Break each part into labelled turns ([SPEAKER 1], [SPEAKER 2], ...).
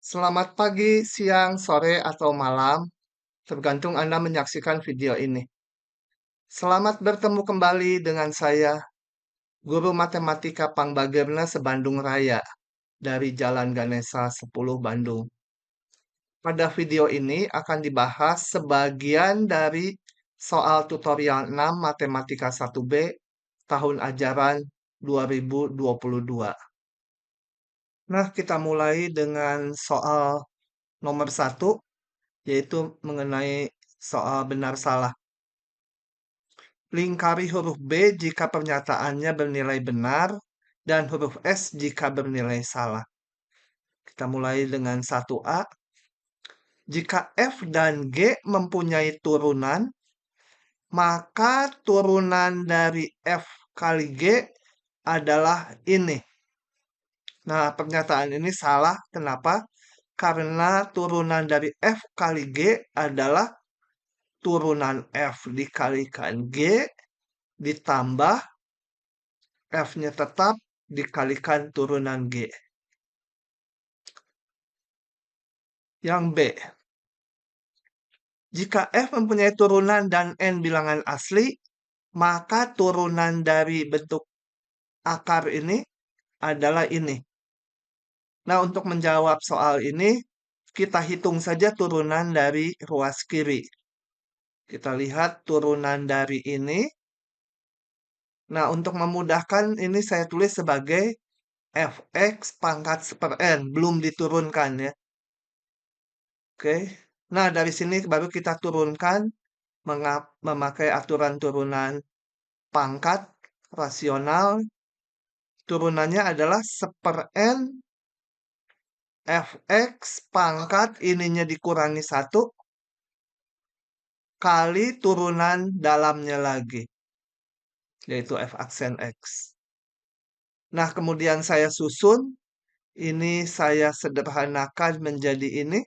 [SPEAKER 1] Selamat pagi, siang, sore, atau malam, tergantung Anda menyaksikan video ini. Selamat bertemu kembali dengan saya, Guru Matematika Pangbagerna Sebandung Raya dari Jalan Ganesa 10 Bandung. Pada video ini akan dibahas sebagian dari soal tutorial 6 Matematika 1B tahun ajaran 2022. Nah, kita mulai dengan soal nomor 1, yaitu mengenai soal benar salah. Lingkari huruf B jika pernyataannya bernilai benar dan huruf S jika bernilai salah. Kita mulai dengan 1A. Jika F dan G mempunyai turunan, maka turunan dari F kali G adalah ini. Nah, pernyataan ini salah. Kenapa? Karena turunan dari F kali G adalah turunan F dikalikan G ditambah F-nya tetap dikalikan turunan G. Yang B. Jika F mempunyai turunan dan N bilangan asli, maka turunan dari bentuk akar ini adalah ini. Nah, untuk menjawab soal ini, kita hitung saja turunan dari ruas kiri. Kita lihat turunan dari ini. Nah, untuk memudahkan ini saya tulis sebagai fx pangkat per n, belum diturunkan ya. Oke. Nah, dari sini baru kita turunkan memakai aturan turunan pangkat rasional. Turunannya adalah 1/n fx pangkat ininya dikurangi 1 kali turunan dalamnya lagi, yaitu f aksen x. Nah, kemudian saya susun. Ini saya sederhanakan menjadi ini.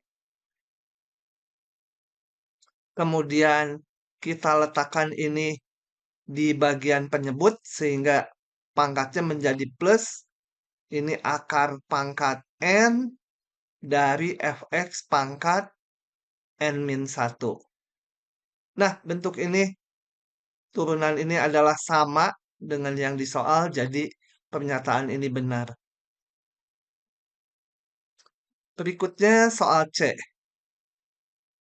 [SPEAKER 1] Kemudian kita letakkan ini di bagian penyebut sehingga pangkatnya menjadi plus. Ini akar pangkat N dari fx pangkat N-1. Nah, bentuk ini, turunan ini adalah sama dengan yang di soal, jadi pernyataan ini benar. Berikutnya soal C.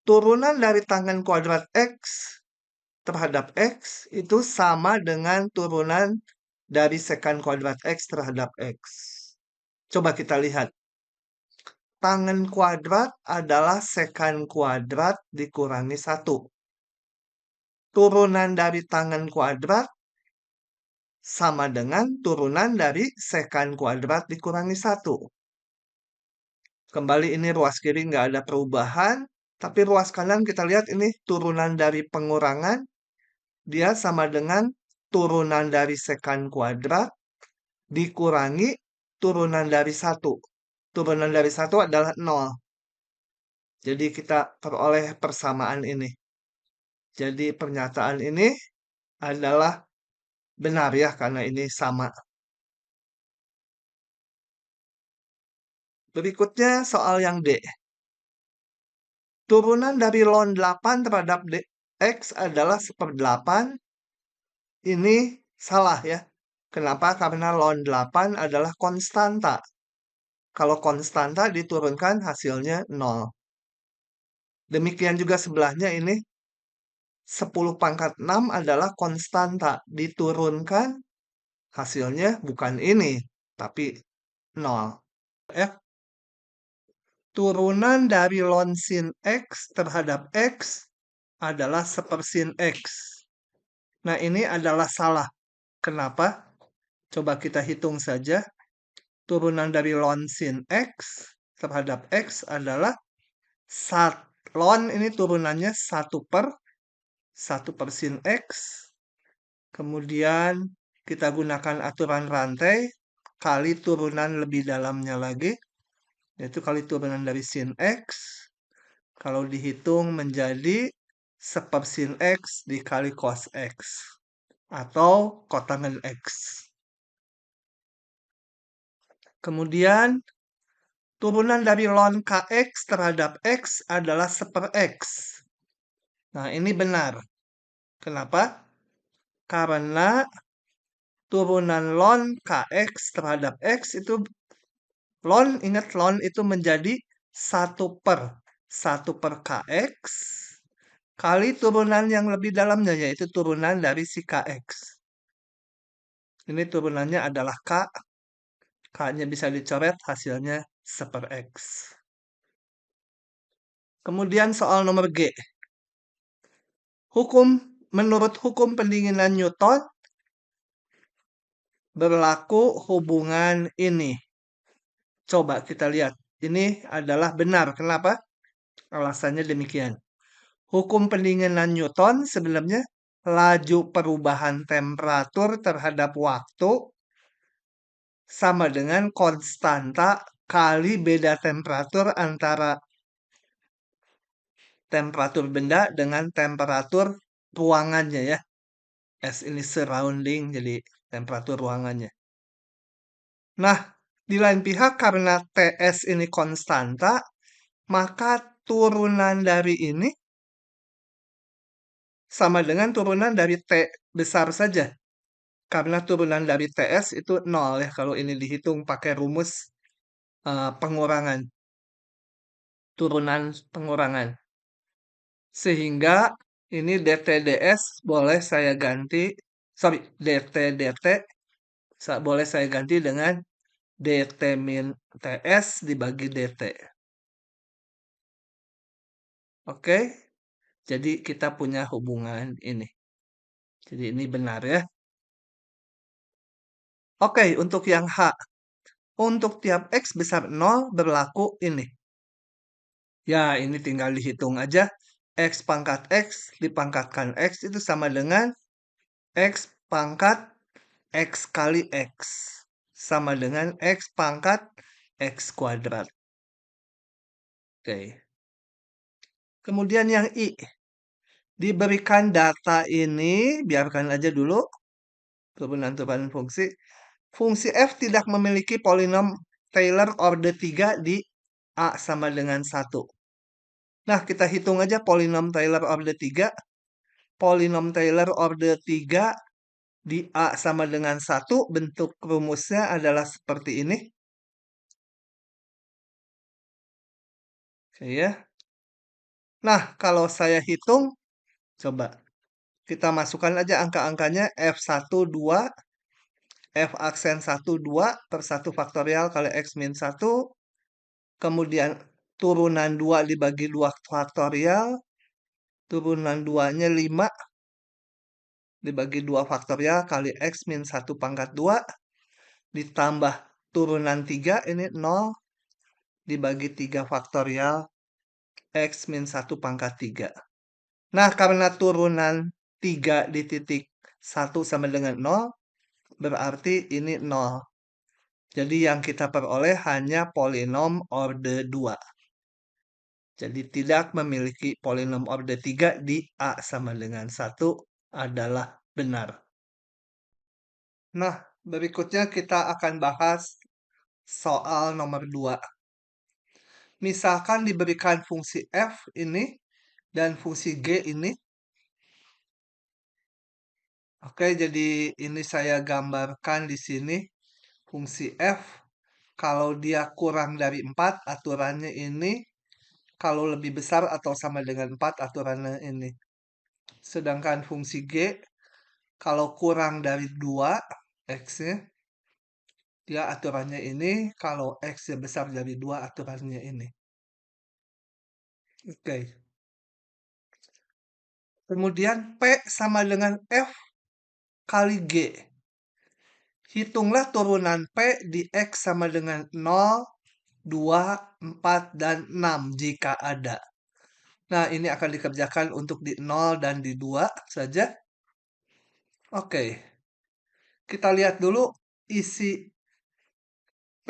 [SPEAKER 1] Turunan dari tangen kuadrat X terhadap X itu sama dengan turunan dari sekan kuadrat X terhadap X. Coba kita lihat. Tangen kuadrat adalah sekan kuadrat dikurangi 1. Turunan dari tangen kuadrat sama dengan turunan dari sekan kuadrat dikurangi 1. Kembali ini ruas kiri nggak ada perubahan. Tapi ruas kanan kita lihat ini turunan dari pengurangan. Dia sama dengan turunan dari sekan kuadrat dikurangi turunan dari 1. Turunan dari 1 adalah 0. Jadi kita peroleh persamaan ini. Jadi pernyataan ini adalah benar ya, karena ini sama. Berikutnya soal yang D. Turunan dari ln 8 terhadap X adalah 1/8. Ini salah ya. Kenapa? Karena ln 8 adalah konstanta. Kalau konstanta diturunkan hasilnya 0. Demikian juga sebelahnya ini 10⁻6 adalah konstanta. Diturunkan hasilnya bukan ini, tapi 0. F. Turunan dari ln sin X terhadap X adalah 1/sin X. Nah, ini adalah salah. Kenapa? Coba kita hitung saja. Turunan dari ln sin X terhadap X adalah ln ini turunannya 1/sin X. Kemudian kita gunakan aturan rantai kali turunan lebih dalamnya lagi, yaitu kali turunan dari sin X. Kalau dihitung menjadi 1/sin X dikali cos X atau kotangen X. Kemudian Turunan dari ln Kx terhadap X adalah 1/X. Nah, ini benar. Kenapa? Karena turunan ln Kx terhadap X itu, ingat ln itu menjadi 1/1/Kx kali turunan yang lebih dalamnya, yaitu turunan dari si Kx. Ini turunannya adalah K. K-nya bisa dicoret, hasilnya 1/X. Kemudian soal nomor G. Menurut hukum pendinginan Newton, berlaku hubungan ini. Coba kita lihat. Ini adalah benar. Kenapa? Alasannya demikian. Hukum pendinginan Newton sebenarnya laju perubahan temperatur terhadap waktu sama dengan konstanta kali beda temperatur antara temperatur benda dengan temperatur ruangannya ya. S ini surrounding, jadi temperatur ruangannya. Nah, di lain pihak karena TS ini konstanta, maka turunan dari ini sama dengan turunan dari T besar saja. Karena turunan dari TS itu 0 ya, kalau ini dihitung pakai rumus pengurangan. Turunan pengurangan. Sehingga ini DT/DS boleh saya ganti, DT/DT boleh saya ganti dengan DT min TS dibagi DT. Oke, jadi kita punya hubungan ini. Jadi ini benar ya. Oke, untuk yang H. Untuk tiap X besar 0 berlaku ini. Ya, ini tinggal dihitung aja. X pangkat X dipangkatkan X itu sama dengan X pangkat X kali X. Sama dengan X pangkat X kuadrat. Oke. Kemudian yang I. Diberikan data ini, biarkan aja dulu. Turunan-turunan fungsi. Fungsi f tidak memiliki polinom Taylor order 3 di A sama dengan 1. Nah, kita hitung aja polinom Taylor order 3. Polinom Taylor order 3 di A sama dengan 1. Bentuk rumusnya adalah seperti ini. Oke ya. Nah, kalau saya hitung, coba kita masukkan aja angka-angkanya F1, 2, F aksen 1, 2 per 1 faktorial kali X min 1. Kemudian turunan 2 dibagi 2 faktorial. Turunan 2-nya 5 dibagi 2 faktorial kali X min 1 pangkat 2. Ditambah turunan 3 ini 0 dibagi 3 faktorial X min 1 pangkat 3. Nah, karena turunan 3 di titik 1 sama dengan 0, berarti ini 0. Jadi yang kita peroleh hanya polinom order 2. Jadi tidak memiliki polinom order 3 di A sama dengan 1 adalah benar. Nah, berikutnya kita akan bahas soal nomor 2. Misalkan diberikan fungsi F ini dan fungsi G ini. Oke, jadi ini saya gambarkan di sini. Fungsi F, kalau dia kurang dari 4, aturannya ini. Kalau lebih besar atau sama dengan 4, aturannya ini. Sedangkan fungsi G, kalau kurang dari 2, X-nya, dia aturannya ini. Kalau X-nya besar dari 2, aturannya ini. Oke. Kemudian P sama dengan F kali G. Hitunglah turunan P di X sama dengan 0, 2, 4, dan 6 jika ada. Nah, ini akan dikerjakan untuk di 0 dan di 2 saja. Oke. Kita lihat dulu isi P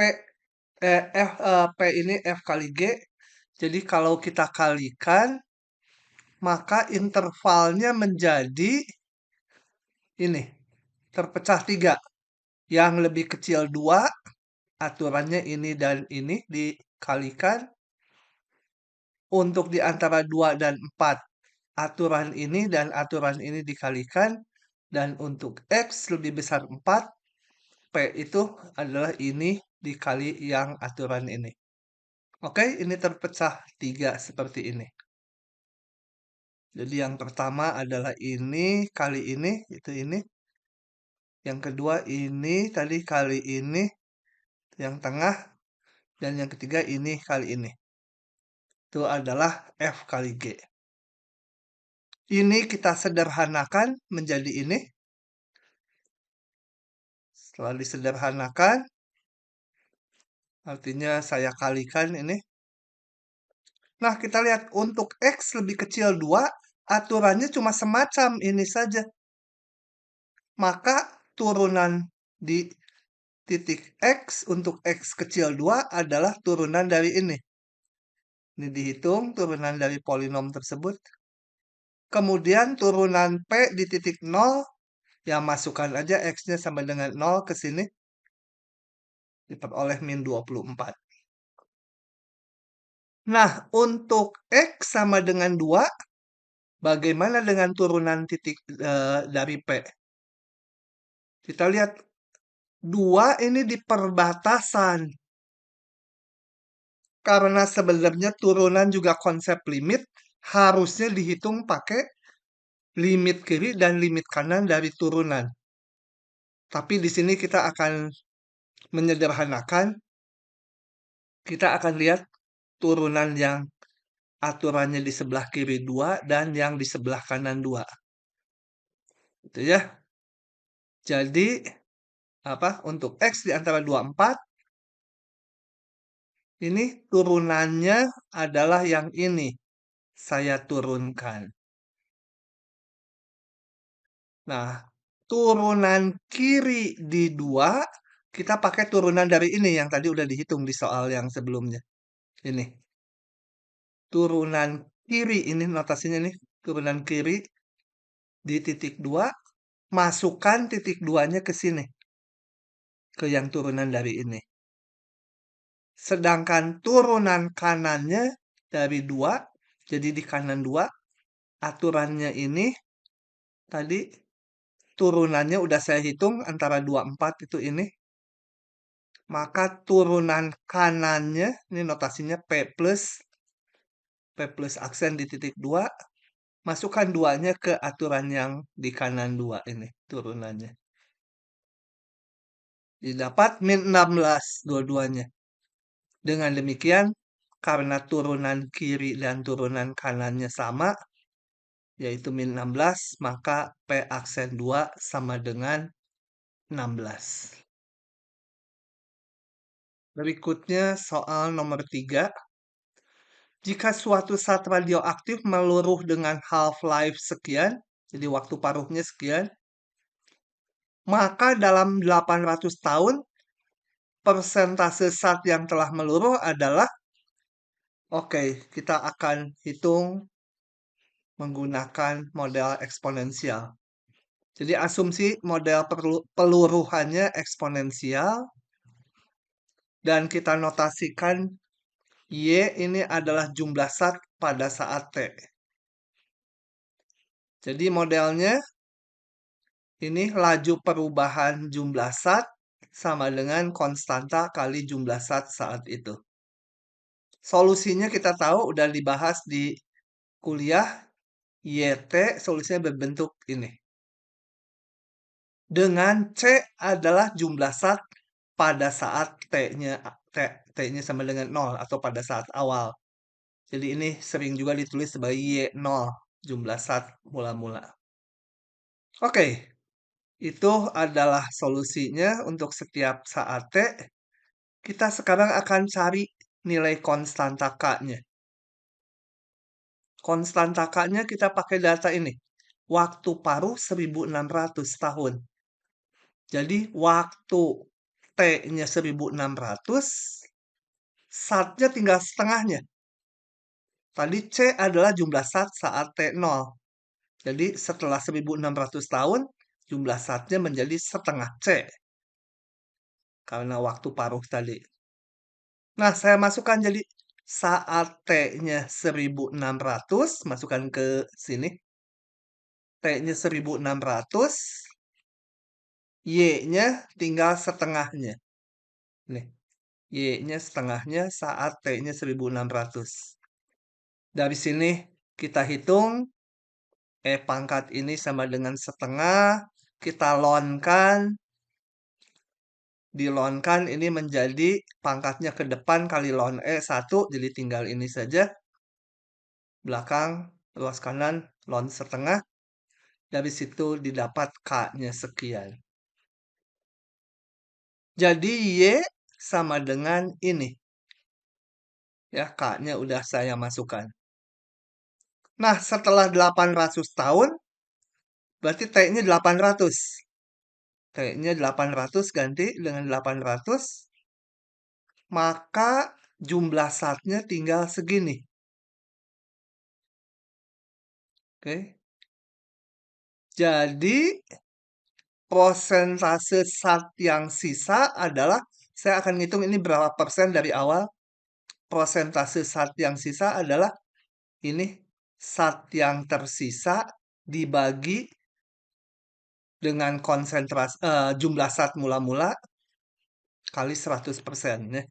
[SPEAKER 1] ini F kali G. Jadi kalau kita kalikan, maka intervalnya menjadi ini, terpecah 3. Yang lebih kecil 2, aturannya ini dan ini kalikan. Untuk di antara 2 dan 4, aturan ini dan aturan ini dikalikan. Dan untuk X lebih besar 4, P itu adalah ini dikali yang aturan ini. Oke, ini terpecah 3 seperti ini. Jadi yang pertama adalah ini kali ini, itu ini. Yang kedua ini tadi kali ini, yang tengah. Dan yang ketiga ini kali ini. Itu adalah F kali G. Ini kita sederhanakan menjadi ini. Setelah disederhanakan, artinya saya kalikan ini. Nah, kita lihat untuk X lebih kecil 2, aturannya cuma semacam ini saja. Maka turunan di titik X untuk X kecil 2 adalah turunan dari ini. Ini dihitung turunan dari polinom tersebut. Kemudian turunan P di titik 0, ya masukkan aja X-nya sama dengan 0 ke sini. Diperoleh min 24. Nah, untuk X sama dengan 2, bagaimana dengan turunan titik dari P? Kita lihat 2 ini di perbatasan. Karena sebenarnya turunan juga konsep limit, harusnya dihitung pakai limit kiri dan limit kanan dari turunan. Tapi di sini kita akan menyederhanakan. Kita akan lihat turunan yang aturannya di sebelah kiri 2 dan yang di sebelah kanan 2. Itu ya. Jadi untuk X di antara 24, ini turunannya adalah yang ini. Saya turunkan. Nah, turunan kiri di 2, kita pakai turunan dari ini yang tadi udah dihitung di soal yang sebelumnya. Ini. Turunan kiri, ini notasinya nih. Turunan kiri di titik 2, masukkan titik 2-nya ke sini. Ke yang turunan dari ini. Sedangkan turunan kanannya dari 2, jadi di kanan 2, aturannya ini tadi turunannya udah saya hitung antara 24 itu ini. Maka turunan kanannya, ini notasinya P plus aksen di titik 2, masukkan 2-nya ke aturan yang di kanan 2 ini, turunannya. Didapat min 16 dua-duanya. Dengan demikian, karena turunan kiri dan turunan kanannya sama, yaitu min 16, maka P aksen 2 sama dengan 16. Berikutnya soal nomor 3. Jika suatu zat radioaktif meluruh dengan half-life sekian, jadi waktu paruhnya sekian, maka dalam 800 tahun, persentase zat yang telah meluruh adalah, oke, kita akan hitung menggunakan model eksponensial. Jadi asumsi model peluruhannya eksponensial, dan kita notasikan Y ini adalah jumlah zat pada saat T. Jadi modelnya ini laju perubahan jumlah zat sama dengan konstanta kali jumlah zat saat itu. Solusinya kita tahu udah dibahas di kuliah. YT solusinya berbentuk ini. Dengan C adalah jumlah zat pada saat T-nya sama dengan 0 atau pada saat awal. Jadi ini sering juga ditulis sebagai Y0, jumlah zat mula-mula. Oke, itu adalah solusinya untuk setiap saat T. Kita sekarang akan cari nilai konstanta K-nya. Konstanta K-nya kita pakai data ini. Waktu paruh 1600 tahun. Jadi waktu T-nya 1600, zat-nya tinggal setengahnya. Tadi C adalah jumlah zat saat T0. Jadi setelah 1600 tahun, jumlah zat-nya menjadi setengah C. Karena waktu paruh tadi. Nah, saya masukkan jadi saat T-nya 1600, masukkan ke sini. T-nya 1600, Y-nya tinggal setengahnya. Nih, Y-nya setengahnya saat T-nya 1600. Dari sini kita hitung, E pangkat ini sama dengan setengah, kita lonkan, dilonkan ini menjadi pangkatnya ke depan kali ln E 1, jadi tinggal ini saja. Belakang, luas kanan, ln setengah. Dari situ didapat K-nya sekian. Jadi Y sama dengan ini. Ya, K-nya udah saya masukkan. Nah, setelah 800 tahun, berarti T-nya 800. T-nya 800 ganti dengan 800, maka jumlah satnya tinggal segini. Oke. Jadi, prosentase sat yang sisa adalah, saya akan ngitung ini berapa persen dari awal. Prosentase sat yang sisa adalah ini, sat yang tersisa dibagi dengan jumlah sat mula-mula kali 100%. Ya.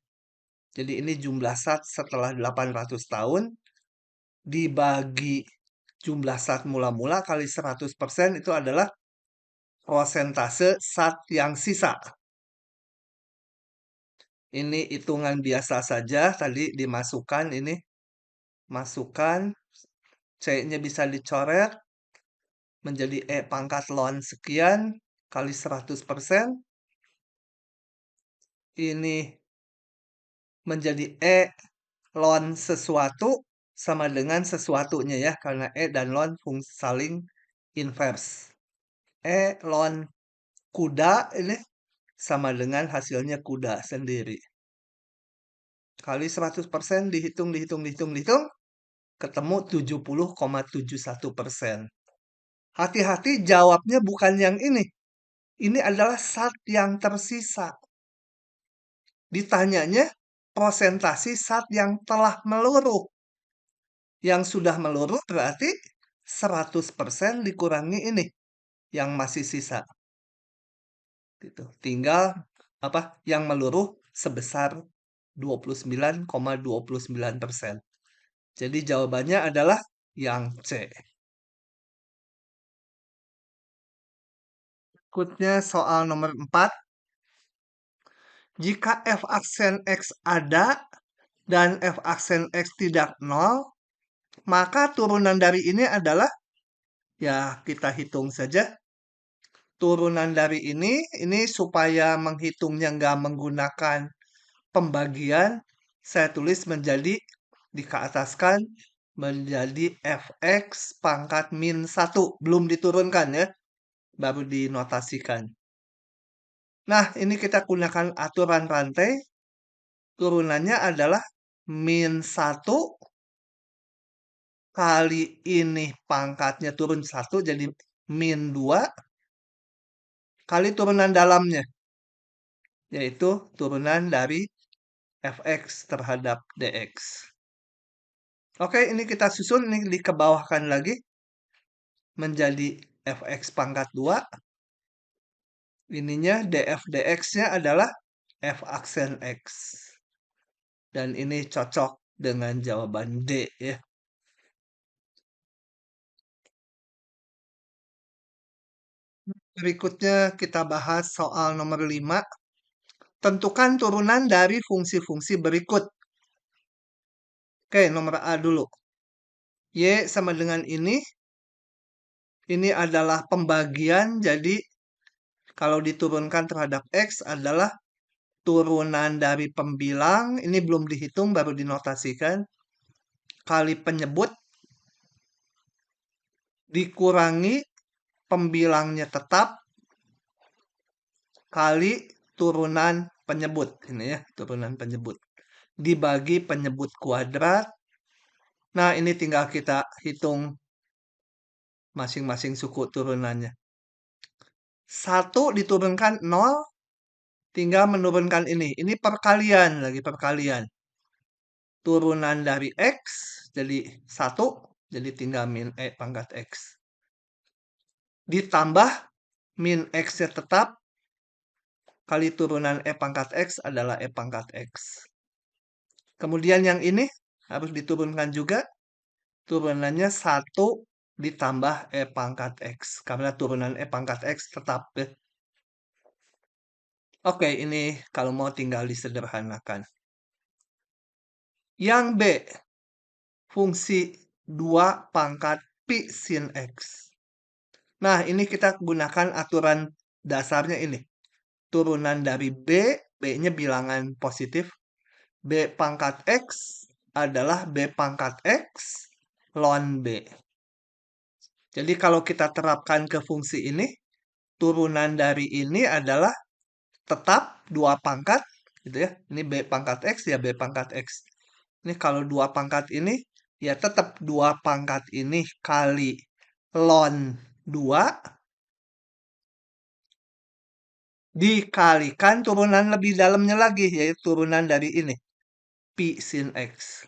[SPEAKER 1] Jadi ini jumlah sat setelah 800 tahun dibagi jumlah sat mula-mula kali 100% itu adalah prosentase sat yang sisa. Ini hitungan biasa saja, tadi dimasukkan ini. Masukkan, C-nya bisa dicoret, menjadi E pangkat ln sekian, kali 100%. Ini menjadi E ln sesuatu, sama dengan sesuatunya ya, karena E dan ln saling inverse. E ln kuda ini sama dengan hasilnya kuda sendiri. Kali 100%, dihitung, ketemu 70,71%. Hati-hati jawabnya bukan yang ini. Ini adalah sat yang tersisa. Ditanyanya prosentasi sat yang telah meluruh. Yang sudah meluruh berarti 100% dikurangi ini yang masih sisa. Gitu. Tinggal apa yang meluruh sebesar 29,29%. Jadi jawabannya adalah yang C. Berikutnya soal nomor 4. Jika f aksen X ada dan f aksen X tidak 0, maka turunan dari ini adalah, ya kita hitung saja. Turunan dari ini supaya menghitungnya nggak menggunakan pembagian, saya tulis menjadi, dikeataskan menjadi fx pangkat min 1. Belum diturunkan ya, baru dinotasikan. Nah, ini kita gunakan aturan rantai. Turunannya adalah min 1 kali ini pangkatnya turun 1, jadi min 2 kali turunan dalamnya, yaitu turunan dari fx terhadap dx. Oke, ini kita susun, ini dikebawahkan lagi menjadi fx pangkat 2. Ininya df dx-nya adalah f aksen x. Dan ini cocok dengan jawaban D ya. Berikutnya kita bahas soal nomor 5. Tentukan turunan dari fungsi-fungsi berikut. Oke, nomor A dulu. Y sama dengan ini. Ini adalah pembagian, jadi kalau diturunkan terhadap X adalah turunan dari pembilang. Ini belum dihitung, baru dinotasikan. Kali penyebut dikurangi pembilangnya tetap kali turunan penyebut. Ini ya, turunan penyebut. Dibagi penyebut kuadrat. Nah, ini tinggal kita hitung masing-masing suku turunannya. 1 diturunkan 0, tinggal menurunkan ini. Ini perkalian, lagi perkalian. turunan dari X jadi 1, jadi tinggal min E pangkat X. Ditambah min X-nya tetap, kali turunan E pangkat X adalah E pangkat X. Kemudian yang ini harus diturunkan juga, turunannya 1 ditambah E pangkat X. Karena turunan E pangkat X tetap. Oke, ini kalau mau tinggal disederhanakan. Yang B, fungsi 2 pangkat pi sin X. Nah, ini kita gunakan aturan dasarnya ini. Turunan dari B, B-nya bilangan positif. B pangkat X adalah B pangkat X ln B. Jadi kalau kita terapkan ke fungsi ini, turunan dari ini adalah tetap 2 pangkat, gitu ya. Ini B pangkat X, ya B pangkat X. Ini kalau 2 pangkat ini, ya tetap 2 pangkat ini kali ln 2 dikalikan turunan lebih dalamnya lagi, yaitu turunan dari ini, pi sin X.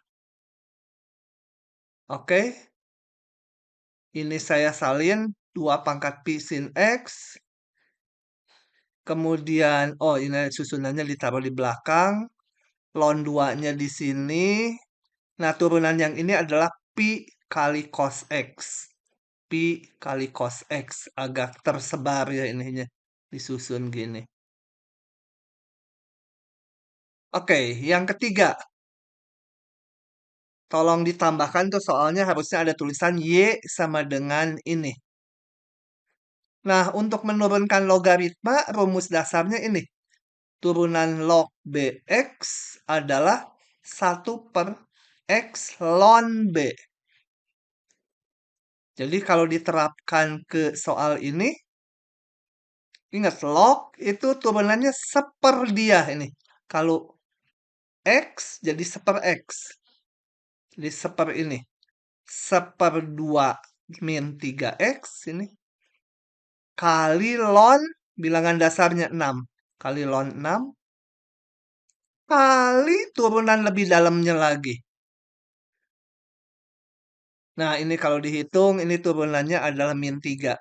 [SPEAKER 1] Oke, ini saya salin 2 pangkat pi sin X. Kemudian, oh ini susunannya ditaruh di belakang. Ln 2-nya di sini. Nah, turunan yang ini adalah pi kali cos X. Pi kali cos X. Agak tersebar ya ininya. Disusun gini. Oke, yang ketiga. Tolong ditambahkan tuh soalnya harusnya ada tulisan Y sama dengan ini. Nah, untuk menurunkan logaritma, rumus dasarnya ini. Turunan log BX adalah 1 per X ln B. Jadi kalau diterapkan ke soal ini, ingat log itu turunannya seperdia ini. Kalau X jadi seper X. Jadi seper ini. Seper 2 min 3X ini. Kali ln bilangan dasarnya 6. Kali ln 6. Kali turunan lebih dalamnya lagi. Nah, ini kalau dihitung, ini turunannya adalah min 3.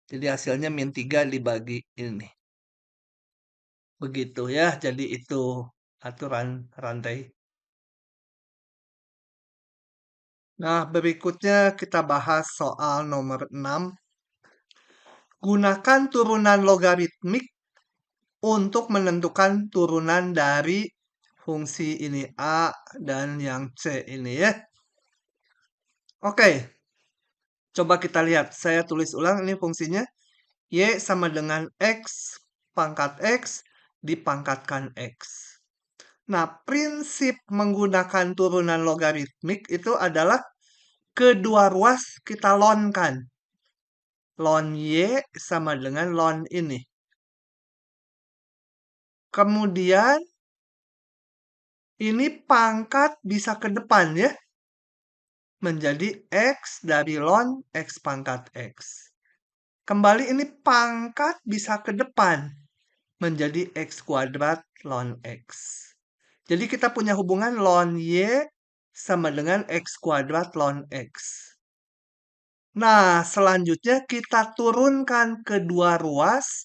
[SPEAKER 1] Jadi hasilnya min 3 dibagi ini. Begitu ya, jadi itu aturan rantai. Nah, berikutnya kita bahas soal nomor 6. Gunakan turunan logaritmik untuk menentukan turunan dari fungsi ini A dan yang C ini ya. Oke, coba kita lihat. Saya tulis ulang ini fungsinya. Y sama dengan X pangkat X dipangkatkan X. Nah, prinsip menggunakan turunan logaritmik itu adalah kedua ruas kita lonkan. Ln Y sama dengan ln ini. Kemudian, ini pangkat bisa ke depan ya. Menjadi X dari ln X pangkat X. Kembali ini pangkat bisa ke depan. Menjadi X kuadrat ln X. Jadi kita punya hubungan ln Y sama dengan X kuadrat ln X. Nah, selanjutnya kita turunkan kedua ruas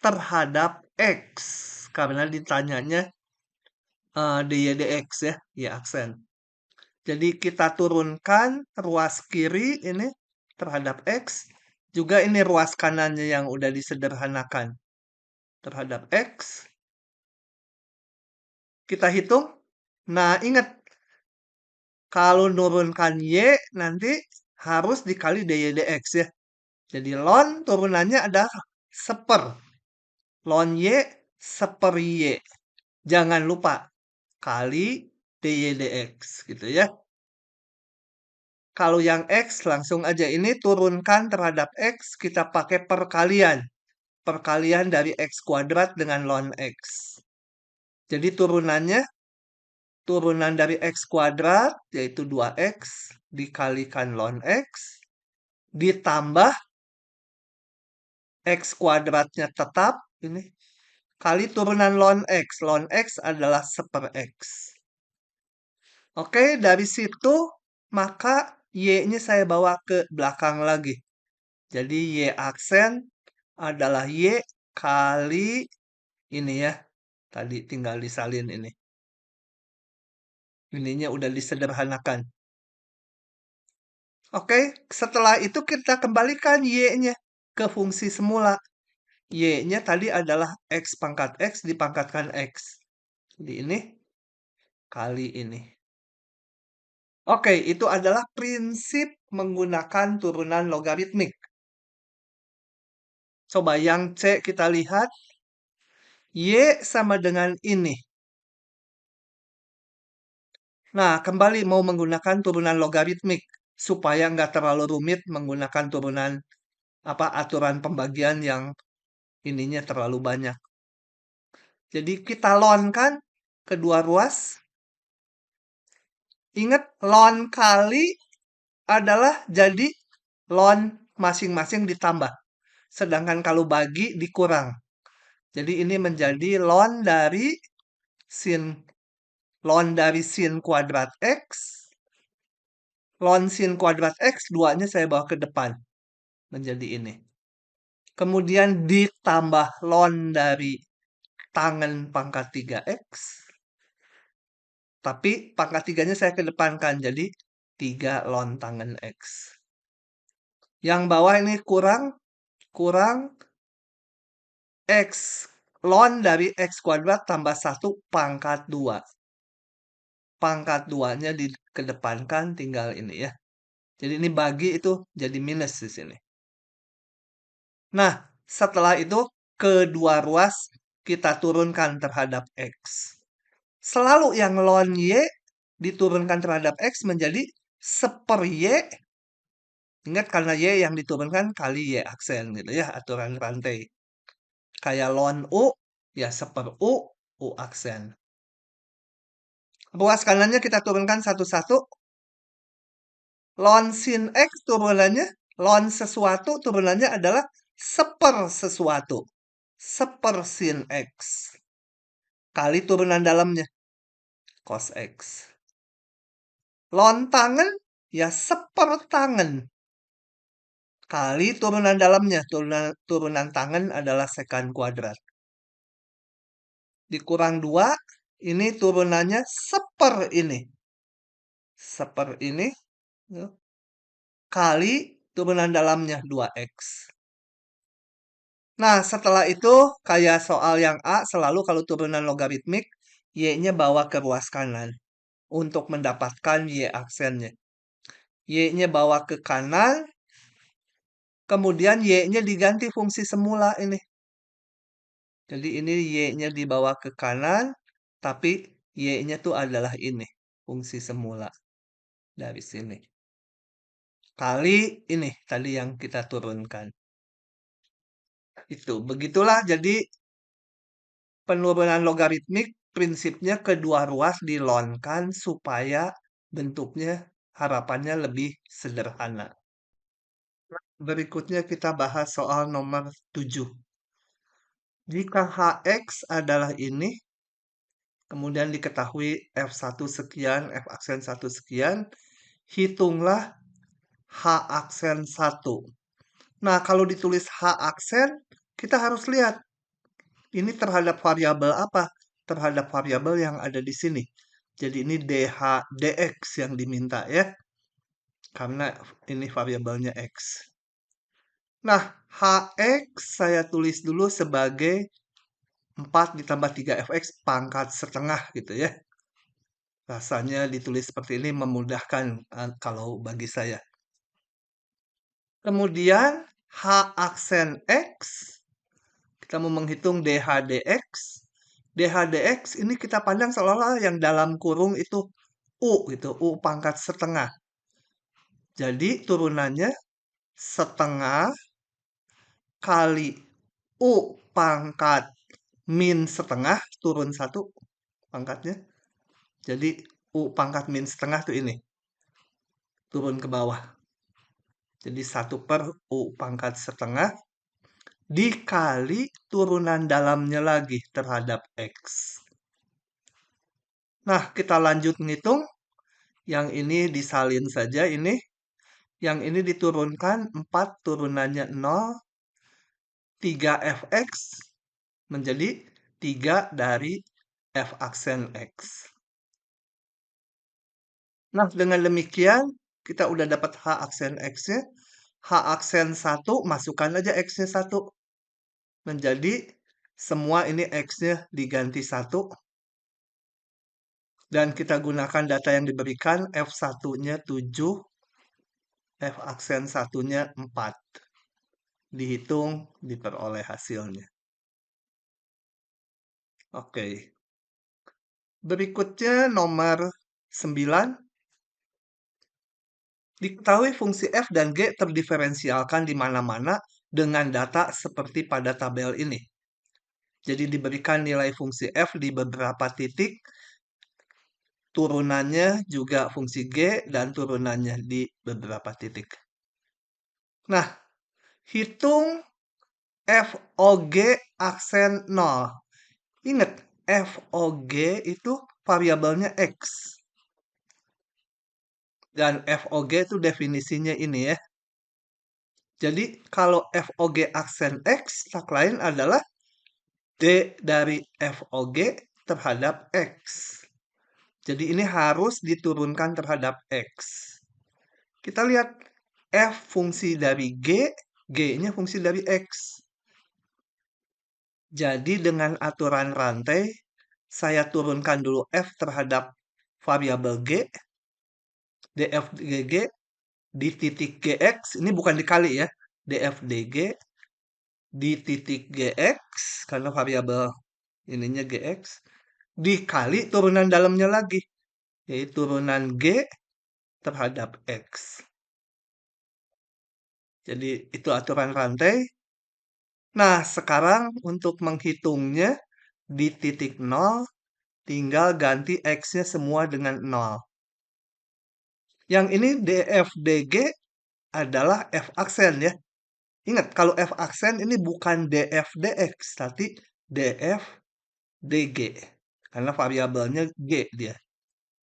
[SPEAKER 1] terhadap X. Karena ditanyanya dy dx ya, ya aksen. Jadi kita turunkan ruas kiri ini terhadap X. Juga ini ruas kanannya yang udah disederhanakan terhadap X. Kita hitung. Nah, ingat. Kalau nurunkan Y, nanti harus dikali dy dx ya. Jadi ln turunannya adalah seper. Ln Y seper Y. Jangan lupa kali dy dx gitu ya. Kalau yang X langsung aja ini turunkan terhadap X kita pakai perkalian. Perkalian dari X kuadrat dengan ln X. Jadi turunan dari X kuadrat yaitu 2X dikalikan ln X ditambah X kuadratnya tetap ini kali turunan ln X. Ln X adalah seper X. Oke, dari situ maka Y-nya saya bawa ke belakang lagi. Jadi Y aksen adalah Y kali ini ya. Tadi tinggal disalin ini. Ininya udah disederhanakan. Oke, setelah itu kita kembalikan Y-nya ke fungsi semula. Y-nya tadi adalah X pangkat X dipangkatkan X. Jadi ini kali ini. Oke, itu adalah prinsip menggunakan turunan logaritmik. Coba yang C kita lihat. Y sama dengan ini. Nah, kembali mau menggunakan turunan logaritmik. Supaya nggak terlalu rumit menggunakan turunan aturan pembagian yang ininya terlalu banyak. Jadi kita lonkan kedua ruas. Ingat, lon kali adalah jadi lon masing-masing ditambah. Sedangkan kalau bagi dikurang. Jadi ini menjadi ln dari sin kuadrat X. Ln sin kuadrat X, duanya saya bawa ke depan. Menjadi ini. Kemudian ditambah ln dari tangen pangkat 3X. Tapi pangkat 3-nya saya kedepankan. Jadi 3 ln tangen X. Yang bawah ini kurang X. Ln dari X kuadrat tambah 1 pangkat 2. Pangkat 2-nya dikedepankan tinggal ini ya. Jadi ini bagi itu jadi minus di sini. Nah, setelah itu kedua ruas kita turunkan terhadap X. Selalu yang ln Y diturunkan terhadap X menjadi 1/Y. Ingat karena Y yang diturunkan kali Y aksen gitu ya, aturan rantai. Kayak ln U, ya 1/U, U aksen. Ruas kanannya kita turunkan satu-satu. Ln sin X turunannya, ln sesuatu turunannya adalah 1/. Sesuatu. 1/. sin X. Kali turunan dalamnya. Cos X. Ln tangen, ya 1/. tangen. Kali turunan dalamnya. Turunan tangen adalah sekant kuadrat. Dikurang 2, ini turunannya 1/. ini. 1/. ini. Kali turunan dalamnya 2X. Nah, setelah itu, kayak soal yang A, selalu kalau turunan logaritmik, Y-nya bawa ke ruas kanan. Untuk mendapatkan Y aksennya. Y-nya bawa ke kanan, kemudian Y-nya diganti fungsi semula ini. Jadi ini Y-nya dibawa ke kanan, tapi Y-nya tuh adalah ini, fungsi semula. Dari sini. Kali ini, tadi yang kita turunkan. Itu, begitulah jadi penurunan logaritmik prinsipnya kedua ruas dilonkan supaya bentuknya harapannya lebih sederhana. Berikutnya kita bahas soal nomor 7. Jika Hx adalah ini, kemudian diketahui F1 sekian, F aksen 1 sekian, hitunglah H aksen 1. Nah, kalau ditulis H aksen, kita harus lihat ini terhadap variabel apa? Terhadap variabel yang ada di sini. Jadi ini dh dx yang diminta ya. Karena ini variabelnya x. Nah, hx saya tulis dulu sebagai 4 ditambah 3fx pangkat setengah gitu ya. Rasanya ditulis seperti ini memudahkan kalau bagi saya. Kemudian h aksen x, kita mau menghitung dh dx. dh dx ini kita pandang seolah-olah yang dalam kurung itu u gitu, u pangkat setengah. Jadi turunannya setengah kali u pangkat min setengah turun 1 pangkatnya. Jadi u pangkat min setengah tuh ini. Turun ke bawah. Jadi 1/u pangkat setengah dikali turunan dalamnya lagi terhadap X. Nah, kita lanjut ngitung. Yang ini disalin saja ini. Yang ini diturunkan 4 turunannya 0. 3fx menjadi 3 dari f aksen x. Nah, dengan demikian kita udah dapat h aksen x-nya. H aksen 1, masukkan aja x-nya 1. Menjadi semua ini x-nya diganti 1. Dan kita gunakan data yang diberikan, f1-nya 7, f aksen 1-nya 4. Dihitung, diperoleh hasilnya. Oke. Berikutnya nomor 9. Diketahui fungsi f dan g terdiferensialkan di mana-mana dengan data seperti pada tabel ini. Jadi diberikan nilai fungsi f di beberapa titik, turunannya juga fungsi g dan turunannya di beberapa titik. Nah, hitung FOG aksen 0. Ingat, FOG itu variabelnya X. Dan FOG itu definisinya ini ya. Jadi kalau FOG aksen X, tak lain adalah D dari FOG terhadap X. Jadi ini harus diturunkan terhadap X. Kita lihat F fungsi dari G, G-nya fungsi dari X. Jadi dengan aturan rantai, saya turunkan dulu F terhadap variabel G, df dg, di titik Gx, ini bukan dikali ya, df dg, di titik Gx, karena variabel ininya Gx, dikali turunan dalamnya lagi, yaitu turunan G terhadap X. Jadi itu aturan rantai. Nah, sekarang untuk menghitungnya di titik 0, tinggal ganti X-nya semua dengan 0. Yang ini df dg adalah f aksen ya. Ingat, kalau f aksen ini bukan df dx, tapi df dg. Karena variabelnya g dia.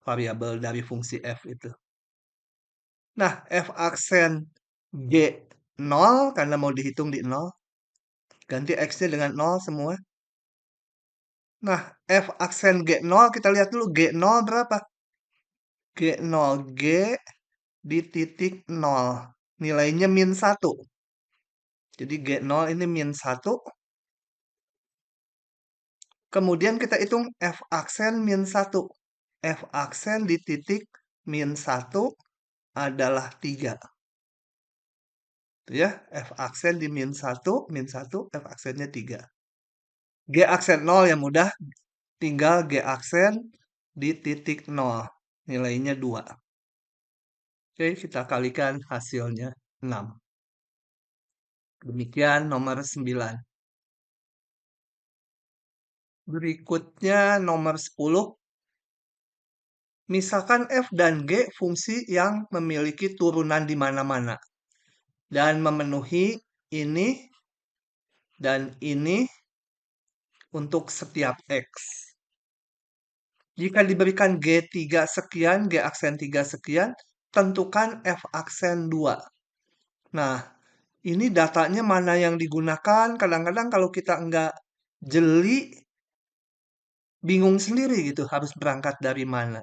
[SPEAKER 1] Variabel dari fungsi f itu. Nah, f aksen g 0, karena mau dihitung di 0. Ganti x-nya dengan 0 semua. Nah, f aksen G0, kita lihat dulu G0 berapa? G0, G di titik 0. Nilainya min 1. Jadi G0 ini min 1. Kemudian kita hitung F aksen min 1. F aksen di titik min 1 adalah 3. Itu ya, F aksen di min 1, F aksennya 3. G aksen 0 yang mudah, tinggal G aksen di titik 0. Nilainya 2. Oke, kita kalikan hasilnya 6. Demikian nomor 9. Berikutnya nomor 10. Misalkan f dan g fungsi yang memiliki turunan di mana-mana. Dan memenuhi ini dan ini untuk setiap x. Jika diberikan G3 sekian, G aksen 3 sekian, tentukan F aksen 2. Nah, ini datanya mana yang digunakan. Kadang-kadang kalau kita enggak jeli, bingung sendiri gitu, harus berangkat dari mana.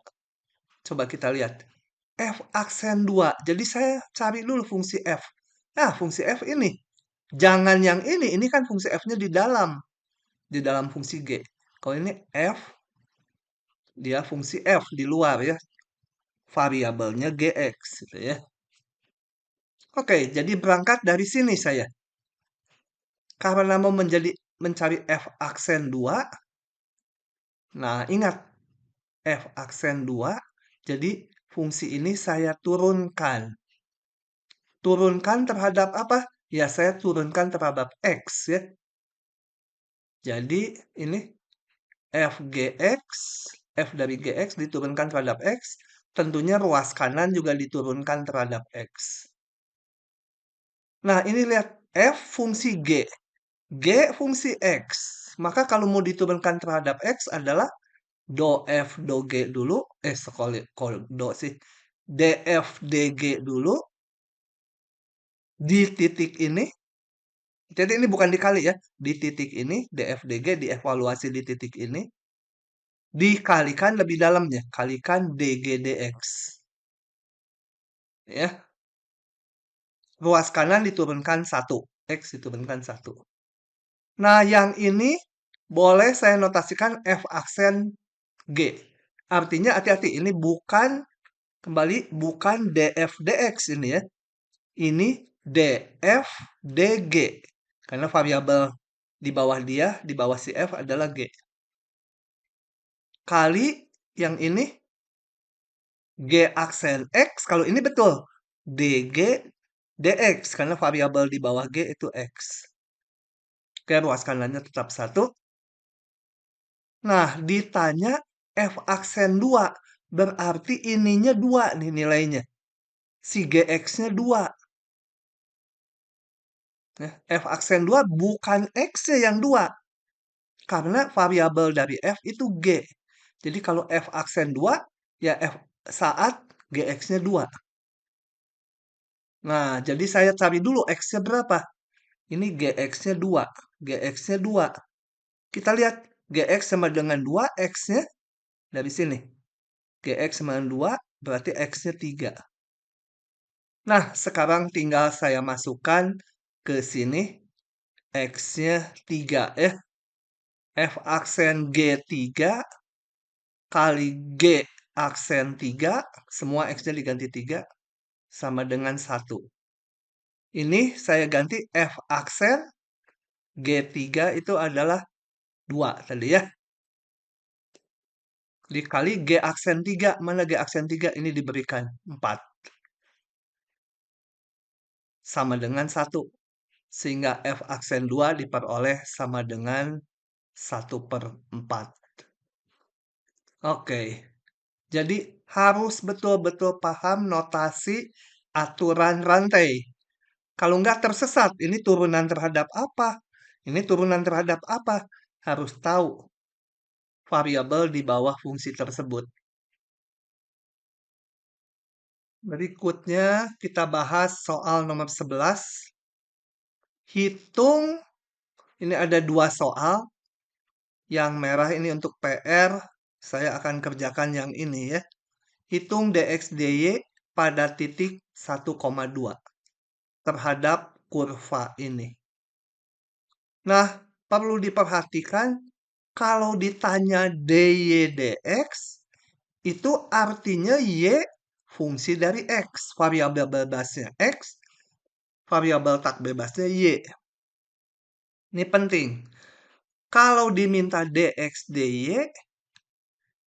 [SPEAKER 1] Coba kita lihat. F aksen 2. Jadi saya cari dulu fungsi F. Nah, fungsi F ini. Jangan yang ini kan fungsi F-nya di dalam fungsi G. Kalau ini F, dia fungsi F di luar ya. Variabelnya Gx gitu ya. Oke, jadi berangkat dari sini saya. Karena mau mencari F aksen 2. Nah, ingat F aksen 2. Jadi fungsi ini saya turunkan. Turunkan terhadap apa? Ya, saya turunkan terhadap X ya. Jadi ini Fgx, F dari Gx diturunkan terhadap X. Tentunya ruas kanan juga diturunkan terhadap X. Nah, ini lihat F fungsi G. G fungsi X. Maka kalau mau diturunkan terhadap X adalah do F do G dulu, kalau do sih, DF DG dulu, di titik ini, jadi ini bukan dikali ya, di titik ini, DF DG dievaluasi di titik ini, dikalikan lebih dalamnya, kalikan DG DX. Ya, ruas kanan diturunkan 1, X diturunkan 1. Nah, yang ini boleh saya notasikan F aksen G. Artinya hati-hati, ini bukan, kembali, bukan DF DX ini ya. Ini DF DG. Karena variabel di bawah dia, di bawah si F adalah G. Kali yang ini G aksen X, kalau ini betul. DG DX, karena variabel di bawah G itu X. Oke, ruas kanannya tetap 1. Nah, ditanya F aksen 2. Berarti ininya 2 nih nilainya. Si GX-nya 2. F aksen 2 bukan X-nya yang 2. Karena variabel dari F itu G. Jadi kalau F aksen 2, ya F saat GX-nya 2. Nah, jadi saya cari dulu X-nya berapa. Ini GX-nya 2. GX-nya 2. Kita lihat GX sama dengan 2, X-nya dari sini. GX sama dengan 2, berarti X-nya 3. Nah, sekarang tinggal saya masukkan ke sini. X-nya 3 ya. F aksen G3 kali G aksen 3, semua X-nya diganti 3, sama dengan 1. Ini saya ganti F aksen G3 itu adalah 2 tadi ya. Dikali G aksen 3. Mana G aksen 3? Ini diberikan 4. Sama dengan 1. Sehingga F aksen 2 diperoleh sama dengan 1/4. Oke. Jadi harus betul-betul paham notasi aturan rantai. Kalau nggak tersesat, ini turunan terhadap apa? Ini turunan terhadap apa? Harus tahu variabel di bawah fungsi tersebut. Berikutnya kita bahas soal nomor 11. Hitung, ini ada 2 soal. Yang merah ini untuk PR, saya akan kerjakan yang ini ya. Hitung dx dy pada titik 1,2 terhadap kurva ini. Nah, perlu diperhatikan kalau ditanya dy dx, itu artinya y fungsi dari x, variabel bebasnya x, variabel tak bebasnya y. Ini penting. Kalau diminta dx dy,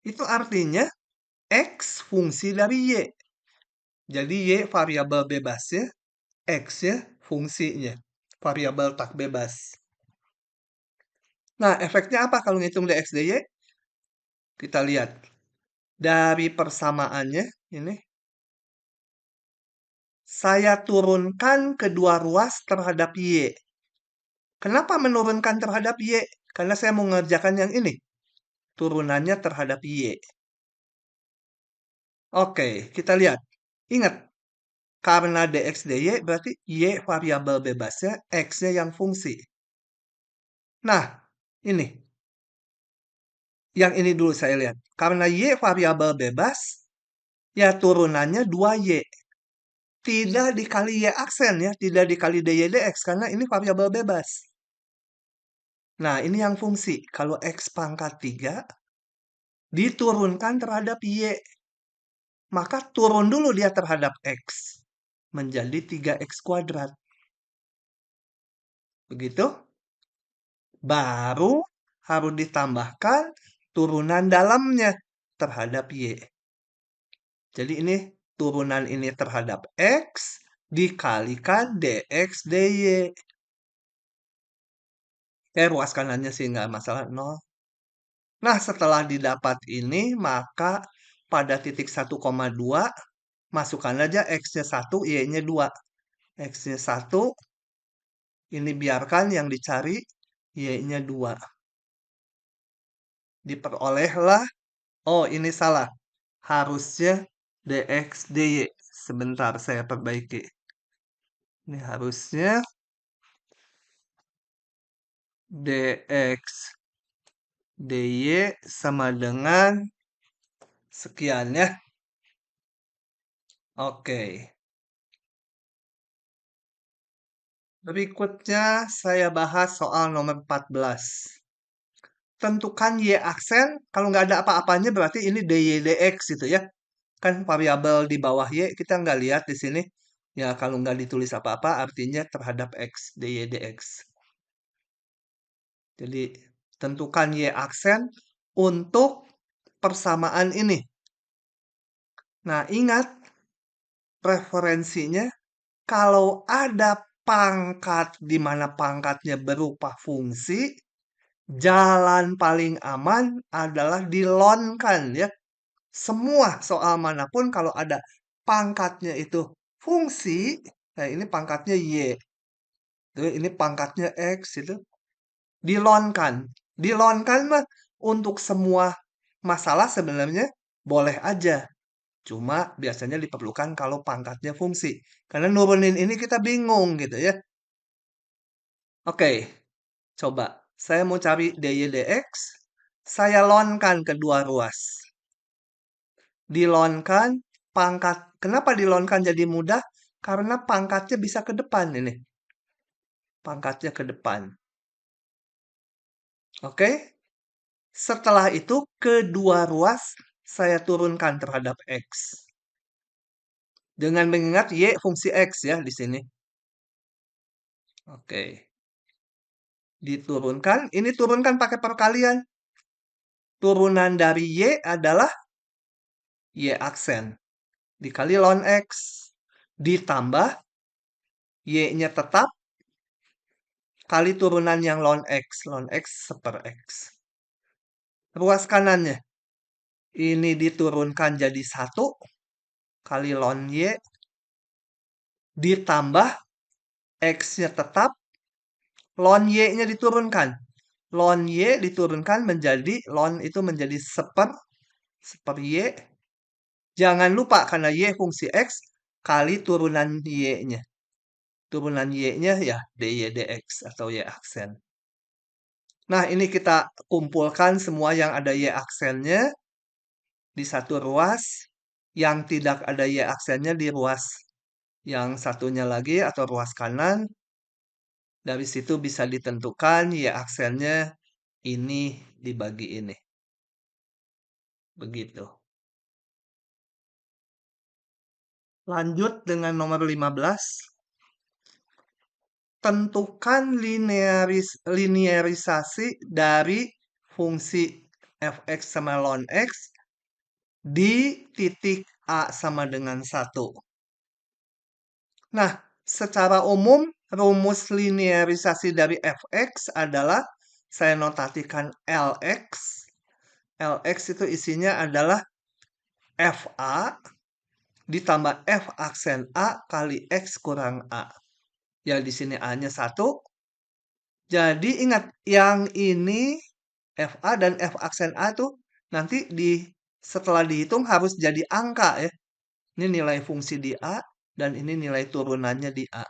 [SPEAKER 1] itu artinya x fungsi dari y. Jadi y variabel bebasnya, x-nya fungsinya, variabel tak bebas. Nah, efeknya apa kalau ngitung dx dy? Kita lihat. Dari persamaannya, ini. Saya turunkan kedua ruas terhadap y. Kenapa menurunkan terhadap y? Karena saya mau mengerjakan yang ini. Turunannya terhadap y. Oke, kita lihat. Ingat, karena dx dy berarti y variabel bebasnya, x-nya yang fungsi. Nah, ini. Yang ini dulu saya lihat. Karena y variabel bebas, ya turunannya 2y. Tidak dikali y aksen ya, tidak dikali dy dx, karena ini variabel bebas. Nah, ini yang fungsi. Kalau x pangkat 3, diturunkan terhadap y. Maka turun dulu dia terhadap x. Menjadi 3x kuadrat. Begitu? Baru harus ditambahkan turunan dalamnya terhadap y. Jadi ini turunan ini terhadap x dikalikan dx dy. Ruas kanannya sih nggak masalah, 0. Nah, setelah didapat ini, maka pada titik 1,2, masukkan aja x-nya 1, y-nya 2. X-nya 1, ini biarkan yang dicari, y-nya 2. Diperolehlah Oh, ini salah. Harusnya dx dy. Sebentar, saya perbaiki. Ini harusnya dx dy sama dengan sekian ya. Oke. Berikutnya saya bahas soal nomor 14. Tentukan y aksen, kalau nggak ada apa-apanya berarti ini dy dx gitu ya. Kan variabel di bawah y kita nggak lihat di sini. Ya kalau nggak ditulis apa-apa artinya terhadap x, dy dx. Jadi tentukan y aksen untuk persamaan ini. Nah ingat referensinya kalau ada pangkat di mana pangkatnya berupa fungsi, jalan paling aman adalah dilonkan ya. Semua soal manapun kalau ada pangkatnya itu fungsi, nah ini pangkatnya Y, tuh, ini pangkatnya X itu, dilonkan. Dilonkan mah untuk semua masalah sebenarnya boleh aja. Cuma biasanya diperlukan kalau pangkatnya fungsi. Karena nurunin ini kita bingung gitu ya. Oke, coba. Saya mau cari dy dx. Saya lonkan kedua ruas. Dilonkan pangkat. Kenapa dilonkan jadi mudah? Karena pangkatnya bisa ke depan ini. Pangkatnya ke depan. Oke? Setelah itu kedua ruas saya turunkan terhadap X. Dengan mengingat Y fungsi X ya di sini. Oke. Diturunkan. Ini turunkan pakai perkalian. Turunan dari Y adalah Y aksen. Dikali ln X. Ditambah Y-nya tetap kali turunan yang ln X. Ln X seper X. Ruas kanannya. Ini diturunkan jadi 1 kali ln Y. Ditambah X-nya tetap. Ln Y-nya diturunkan. Ln Y diturunkan menjadi, ln itu menjadi seper Y. Jangan lupa karena Y fungsi X kali turunan Y-nya. Turunan Y-nya ya dy dx atau Y aksen. Nah, ini kita kumpulkan semua yang ada Y aksennya di satu ruas. Yang tidak ada Y aksennya di ruas yang satunya lagi atau ruas kanan. Dari situ bisa ditentukan Y aksennya ini dibagi ini. Begitu. Lanjut dengan nomor 15. Tentukan linearisasi dari fungsi fx sama ln x di titik A sama dengan 1. Nah, secara umum rumus linearisasi dari fx adalah saya notasikan Lx. Lx itu isinya adalah fa ditambah f aksen A kali x kurang A. Ya di sini A-nya 1. Jadi ingat yang ini FA dan F aksen A tuh nanti setelah dihitung harus jadi angka ya. Ini nilai fungsi di A dan ini nilai turunannya di A.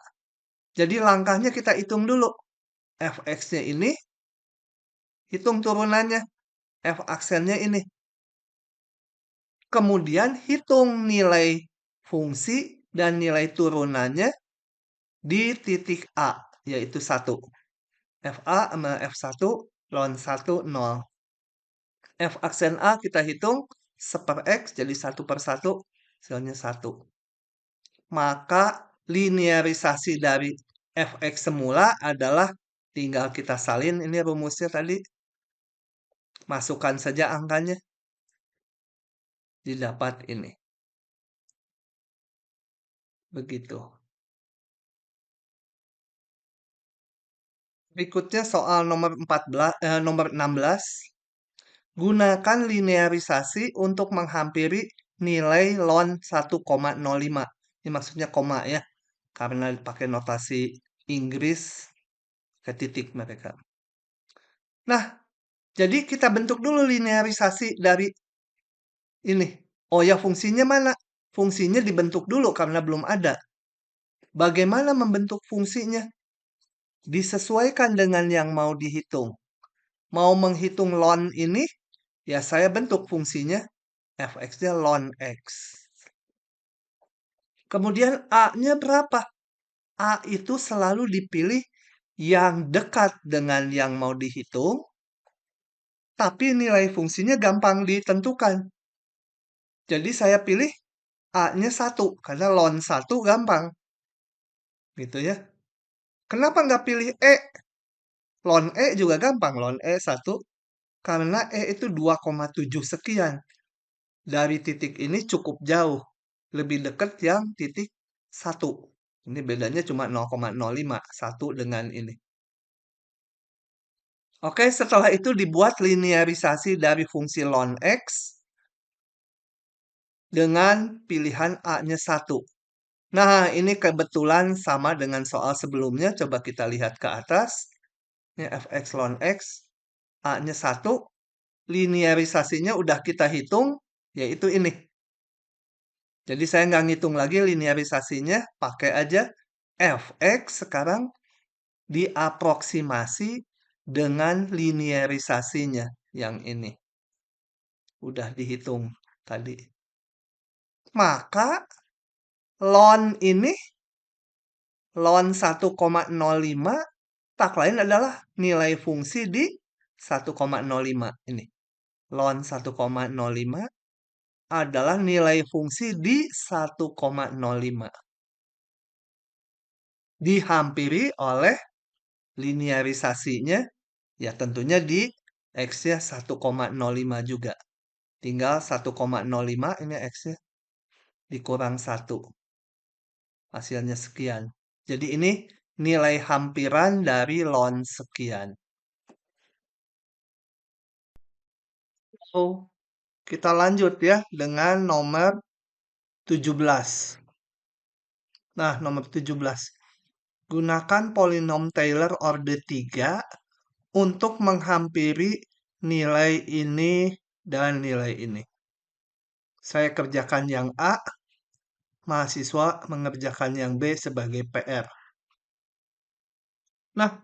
[SPEAKER 1] Jadi langkahnya kita hitung dulu. Fx-nya ini, hitung turunannya. F aksennya ini. Kemudian hitung nilai fungsi dan nilai turunannya di titik A, yaitu 1. FA sama F1, ln 1, 0. F aksen A kita hitung seper X jadi 1/1, hasilnya 1. Maka linearisasi dari fx semula adalah tinggal kita salin ini rumusnya tadi. Masukkan saja angkanya. Didapat ini. Begitu. Berikutnya soal nomor 16. Gunakan linearisasi untuk menghampiri nilai ln 1,05. Ini maksudnya koma ya. Karena pakai notasi Inggris ke titik mereka. Nah, jadi kita bentuk dulu linearisasi dari Ini. Oh ya, fungsinya mana? Fungsinya dibentuk dulu karena belum ada. Bagaimana membentuk fungsinya? Disesuaikan dengan yang mau dihitung. Mau menghitung ln ini, ya saya bentuk fungsinya fx-nya ln x. Kemudian A-nya berapa? A itu selalu dipilih yang dekat dengan yang mau dihitung, tapi nilai fungsinya gampang ditentukan. Jadi saya pilih A-nya 1, karena ln 1 gampang. Gitu ya. Kenapa nggak pilih E? Ln E juga gampang, ln E 1. Karena E itu 2,7 sekian. Dari titik ini cukup jauh. Lebih dekat yang titik 1. Ini bedanya cuma 0,05. 1 dengan ini. Oke, setelah itu dibuat linearisasi dari fungsi ln X dengan pilihan A-nya 1. Nah, ini kebetulan sama dengan soal sebelumnya. Coba kita lihat ke atas. Ini fx ln X. A-nya 1. Linearisasinya udah kita hitung, yaitu ini. Jadi saya nggak ngitung lagi linearisasinya, pakai aja fx sekarang diaproksimasi dengan linearisasinya yang ini. Udah dihitung tadi. Maka ln ini, ln 1,05, tak lain adalah nilai fungsi di 1,05 ini. Ln 1,05 adalah nilai fungsi di 1,05. Dihampiri oleh linearisasinya, ya tentunya di X-nya 1,05 juga. Tinggal 1,05 ini X-nya dikurang 1. Hasilnya sekian. Jadi ini nilai hampiran dari ln sekian. So, kita lanjut ya dengan nomor 17. Nah, nomor 17. Gunakan polinom Taylor order 3 untuk menghampiri nilai ini dan nilai ini. Saya kerjakan yang A, mahasiswa mengerjakan yang B sebagai PR. Nah,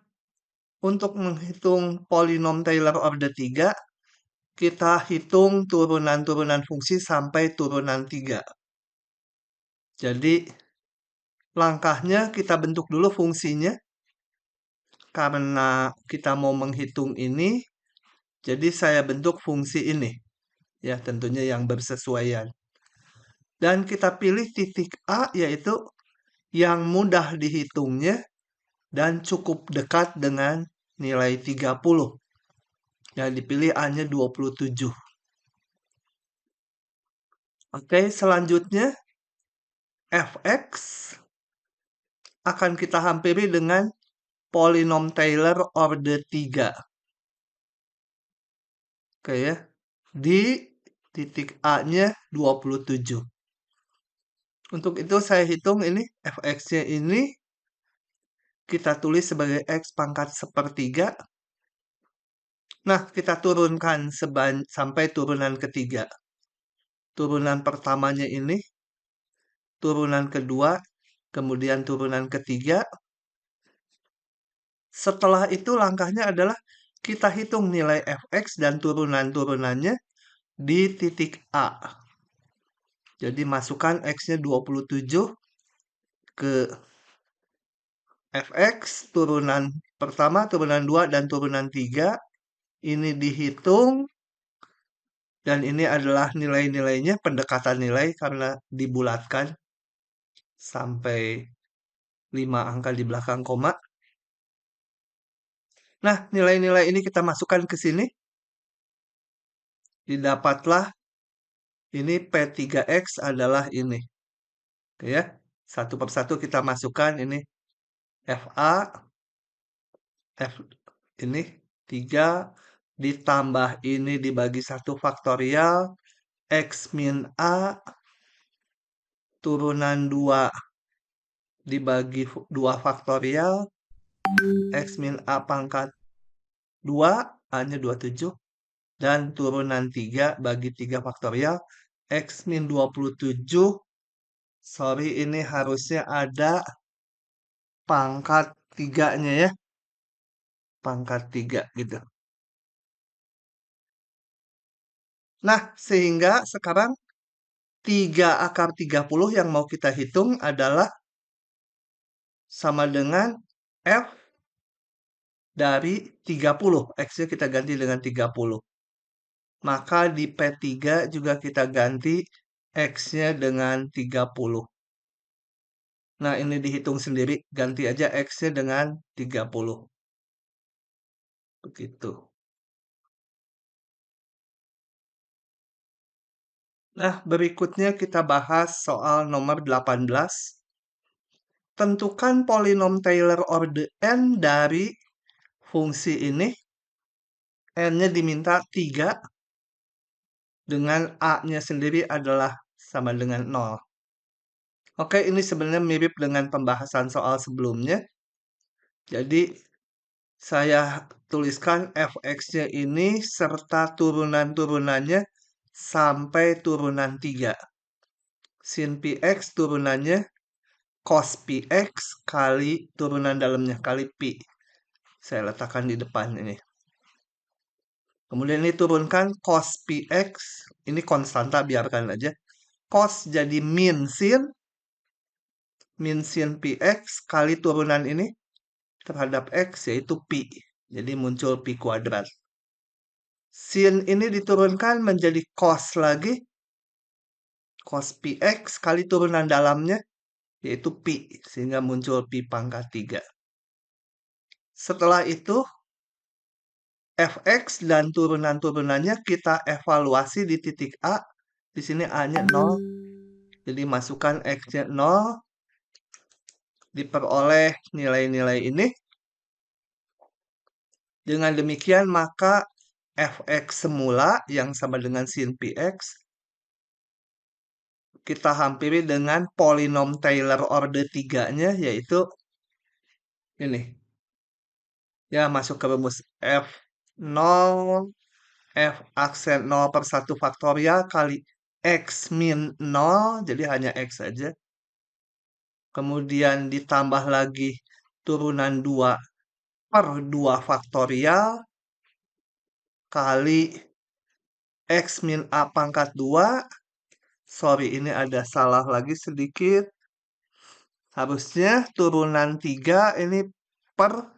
[SPEAKER 1] untuk menghitung polinom Taylor order 3, kita hitung turunan-turunan fungsi sampai turunan 3. Jadi, langkahnya kita bentuk dulu fungsinya. Karena kita mau menghitung ini, jadi saya bentuk fungsi ini. Ya, tentunya yang bersesuaian. Dan kita pilih titik A, yaitu yang mudah dihitungnya dan cukup dekat dengan nilai 30. Yang dipilih A-nya 27. Oke, selanjutnya fx akan kita hampiri dengan polinom Taylor order 3. Oke ya. Di titik A-nya 27. Untuk itu saya hitung ini fx-nya ini kita tulis sebagai x pangkat 1/3. Nah, kita turunkan sampai turunan ketiga. Turunan pertamanya ini, turunan kedua, kemudian turunan ketiga. Setelah itu langkahnya adalah kita hitung nilai fx dan turunan-turunannya di titik A. Jadi masukkan x-nya 27 ke fx, turunan pertama, turunan 2, dan turunan 3. Ini dihitung, dan ini adalah nilai-nilainya, pendekatan nilai karena dibulatkan sampai 5 angka di belakang koma. Nah, nilai-nilai ini kita masukkan ke sini. Didapatlah ini P3X adalah ini. Oke ya. Satu persatu kita masukkan ini FA, F ini 3 ditambah ini dibagi 1 faktorial, X min A turunan 2 dibagi 2 faktorial, X min A pangkat 2, A-nya 27, dan turunan 3 bagi 3 faktorial, X min 27. Sorry, ini harusnya ada pangkat 3-nya ya. Pangkat 3 gitu. Nah, sehingga sekarang 3 akar 30 yang mau kita hitung adalah sama dengan F dari 30. X-nya kita ganti dengan 30. Maka di P3 juga kita ganti X-nya dengan 30. Nah, ini dihitung sendiri. Ganti aja X-nya dengan 30. Begitu. Nah, berikutnya kita bahas soal nomor 18. Tentukan polinom Taylor order N dari fungsi ini. N-nya diminta 3 dengan A-nya sendiri adalah sama dengan 0. Oke, ini sebenarnya mirip dengan pembahasan soal sebelumnya. Jadi, saya tuliskan fx-nya ini serta turunan-turunannya sampai turunan 3. Sin px turunannya cos px kali turunan dalamnya kali pi. Saya letakkan di depan ini. Kemudian ini turunkan cos px. Ini konstanta, biarkan aja. Cos jadi min sin px kali turunan ini terhadap x yaitu pi. Jadi muncul pi kuadrat. Sin ini diturunkan menjadi cos lagi. Cos px kali turunan dalamnya yaitu pi. Sehingga muncul pi pangkat 3. Setelah itu fx dan turunan-turunannya kita evaluasi di titik A. Di sini A-nya 0. Jadi masukkan X-nya 0. Diperoleh nilai-nilai ini. Dengan demikian maka fx semula yang sama dengan sin px kita hampiri dengan polinom Taylor order 3-nya yaitu ini. Ya, masuk ke rumus F0 F aksen 0 per 1 faktorial kali X min 0, jadi hanya X saja. Kemudian ditambah lagi turunan 2 per 2 faktorial kali X min A pangkat 2. Sorry, ini ada salah lagi sedikit. Harusnya turunan 3 ini per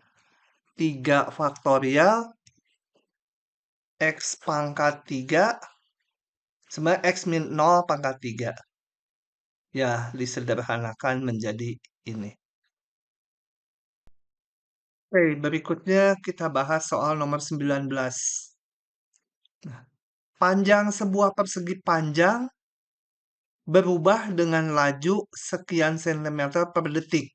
[SPEAKER 1] 3 faktorial X pangkat 3. Sebenarnya X min 0 pangkat 3. Ya, disederhanakan menjadi ini. Oke, berikutnya kita bahas soal nomor 19. Nah, panjang sebuah persegi panjang berubah dengan laju sekian sentimeter per detik.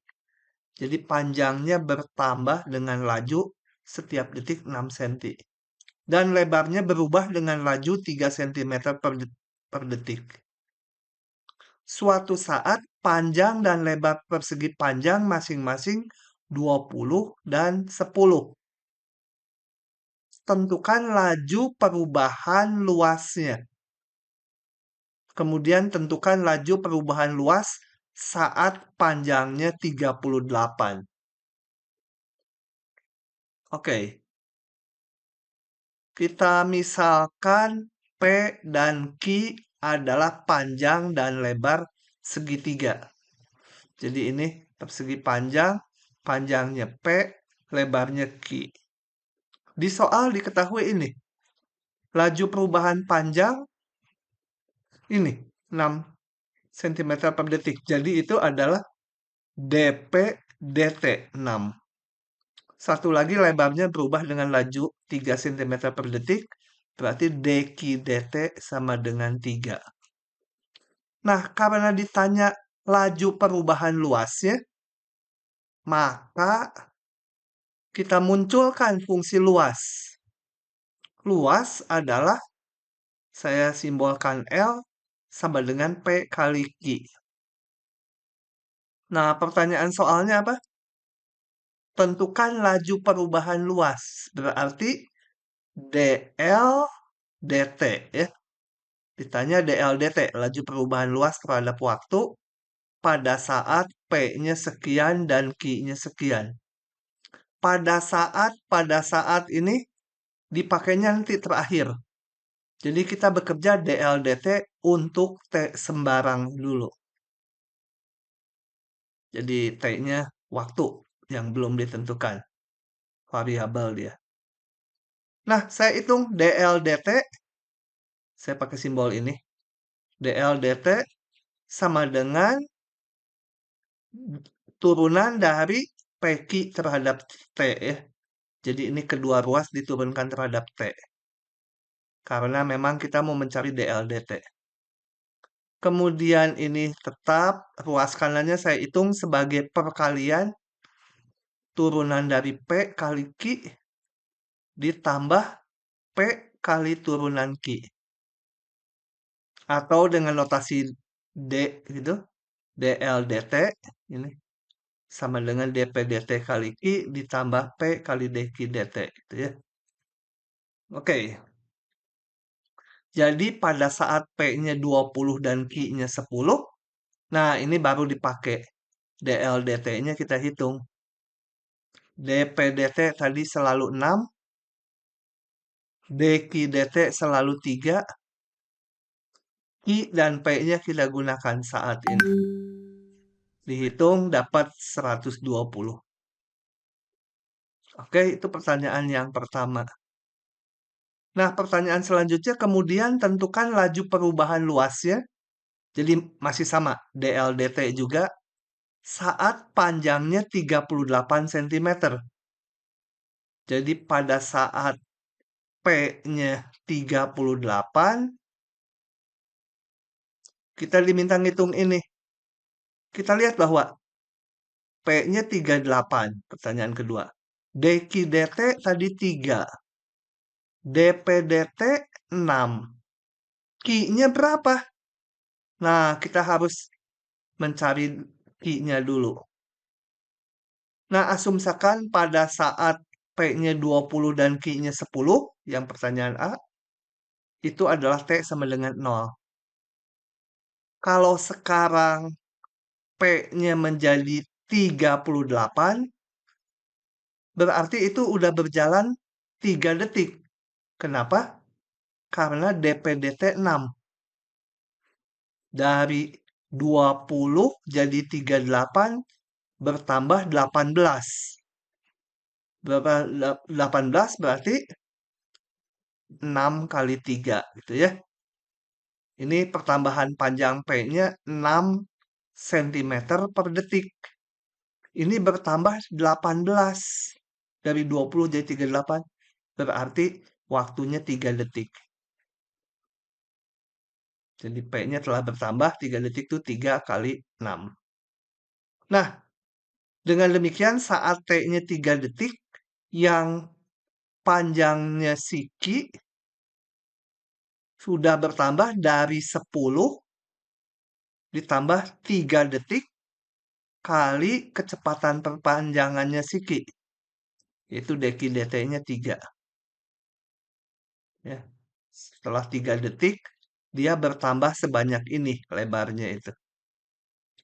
[SPEAKER 1] Jadi panjangnya bertambah dengan laju setiap detik 6 cm. Dan lebarnya berubah dengan laju 3 cm per detik. Suatu saat panjang dan lebar persegi panjang masing-masing 20 dan 10. Tentukan laju perubahan luasnya. Kemudian tentukan laju perubahan luas saat panjangnya 38. Oke. Kita misalkan P dan Q adalah panjang dan lebar segitiga. Jadi ini persegi panjang, panjangnya P, lebarnya Q. Di soal diketahui ini. Laju perubahan panjang ini 6 cm per detik. Jadi itu adalah dP dt 6. Satu lagi lebarnya berubah dengan laju 3 cm per detik. Berarti dq dt sama dengan 3. Nah, karena ditanya laju perubahan luasnya, maka kita munculkan fungsi luas. Luas adalah, saya simbolkan L, sama dengan P kali Q. Nah, pertanyaan soalnya apa? Tentukan laju perubahan luas. Berarti dl dt ya. Ditanya DLDT, laju perubahan luas terhadap waktu pada saat P-nya sekian dan Q-nya sekian. Pada saat ini dipakainya nanti terakhir. Jadi kita bekerja DLDT untuk T sembarang dulu. Jadi T-nya waktu yang belum ditentukan. Variabel dia. Nah, saya hitung DLDT. Saya pakai simbol ini. DLDT sama dengan turunan dari PQ terhadap T ya. Jadi ini kedua ruas diturunkan terhadap T. Karena memang kita mau mencari DLDT. Kemudian ini tetap ruas kanannya saya hitung sebagai perkalian turunan dari P kali Q ditambah P kali turunan Q. Atau dengan notasi D gitu, DLDT ini sama dengan DPDT kali Q ditambah P kali DQDT gitu ya. Oke. Jadi pada saat P-nya 20 dan Q-nya 10, nah ini baru dipakai. DLDT-nya kita hitung. DPDT tadi selalu 6, DQDT selalu 3, Q dan P-nya kita gunakan saat ini. Dihitung dapat 120. Oke, itu pertanyaan yang pertama. Nah, pertanyaan selanjutnya kemudian tentukan laju perubahan luasnya. Jadi masih sama, DLDT juga saat panjangnya 38 cm. Jadi pada saat P-nya 38, kita diminta ngitung ini. Kita lihat bahwa P-nya 38, pertanyaan kedua. DQDT tadi 3. DPDT 6. Q-nya berapa? Nah, kita harus mencari Q-nya dulu. Nah, asumsikan pada saat P-nya 20 dan Q-nya 10, yang pertanyaan A, itu adalah T sama dengan 0. Kalau sekarang P-nya menjadi 38, berarti itu udah berjalan 3 detik. Kenapa? Karena DPDT 6. Dari 20 jadi 38 bertambah 18. Berapa 18 berarti 6 kali 3 gitu ya. Ini pertambahan panjang P-nya 6 cm per detik. Ini bertambah 18. Dari 20 jadi 38. Berarti waktunya 3 detik. Jadi P-nya telah bertambah 3 detik itu 3 kali 6. Nah, dengan demikian saat T-nya 3 detik, yang panjangnya si Q sudah bertambah dari 10 ditambah 3 detik kali kecepatan perpanjangannya si Q. Yaitu DQDT-nya 3. Ya. Setelah 3 detik, dia bertambah sebanyak ini lebarnya itu.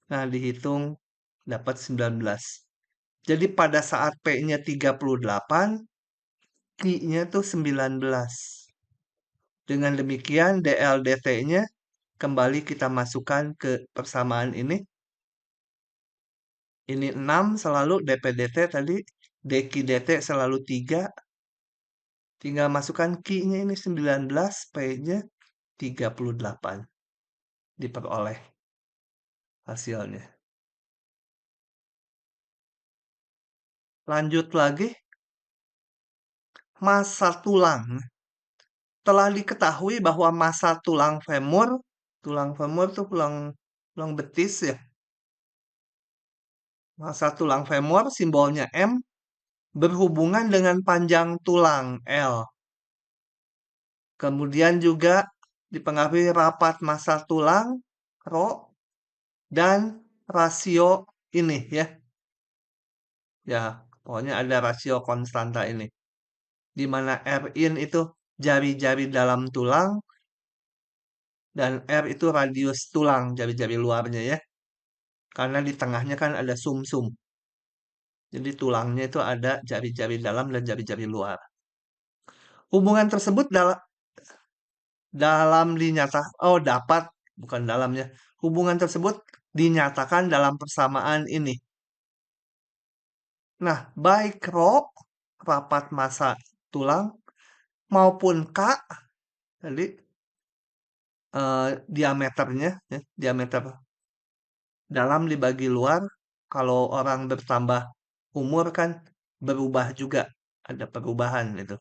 [SPEAKER 1] Nah, dihitung dapat 19. Jadi pada saat P-nya 38, Q-nya tuh 19. Dengan demikian DLDT-nya kembali kita masukkan ke persamaan ini. Ini 6 selalu DPDT tadi, DQDT selalu 3. Tinggal masukkan Q-nya ini 19, P-nya 38. Diperoleh hasilnya. Lanjut lagi. Massa tulang. Telah diketahui bahwa massa tulang femur itu tulang betis ya. Massa tulang femur simbolnya M berhubungan dengan panjang tulang L. Kemudian juga dipengaruhi rapat massa tulang Rho dan rasio ini ya. Ya, pokoknya ada rasio konstanta ini. Di mana Rin itu jari-jari dalam tulang Dan R itu radius tulang jari-jari luarnya ya. Karena di tengahnya kan ada sumsum. Jadi tulangnya itu ada jari-jari dalam dan jari-jari luar. Hubungan tersebut dalam dapat, bukan dalamnya. Hubungan tersebut dinyatakan dalam persamaan ini. Nah, baik Rho, rapat massa tulang, maupun K, tadi diameternya, ya, diameter dalam dibagi luar, kalau orang bertambah umur kan berubah juga, ada perubahan itu.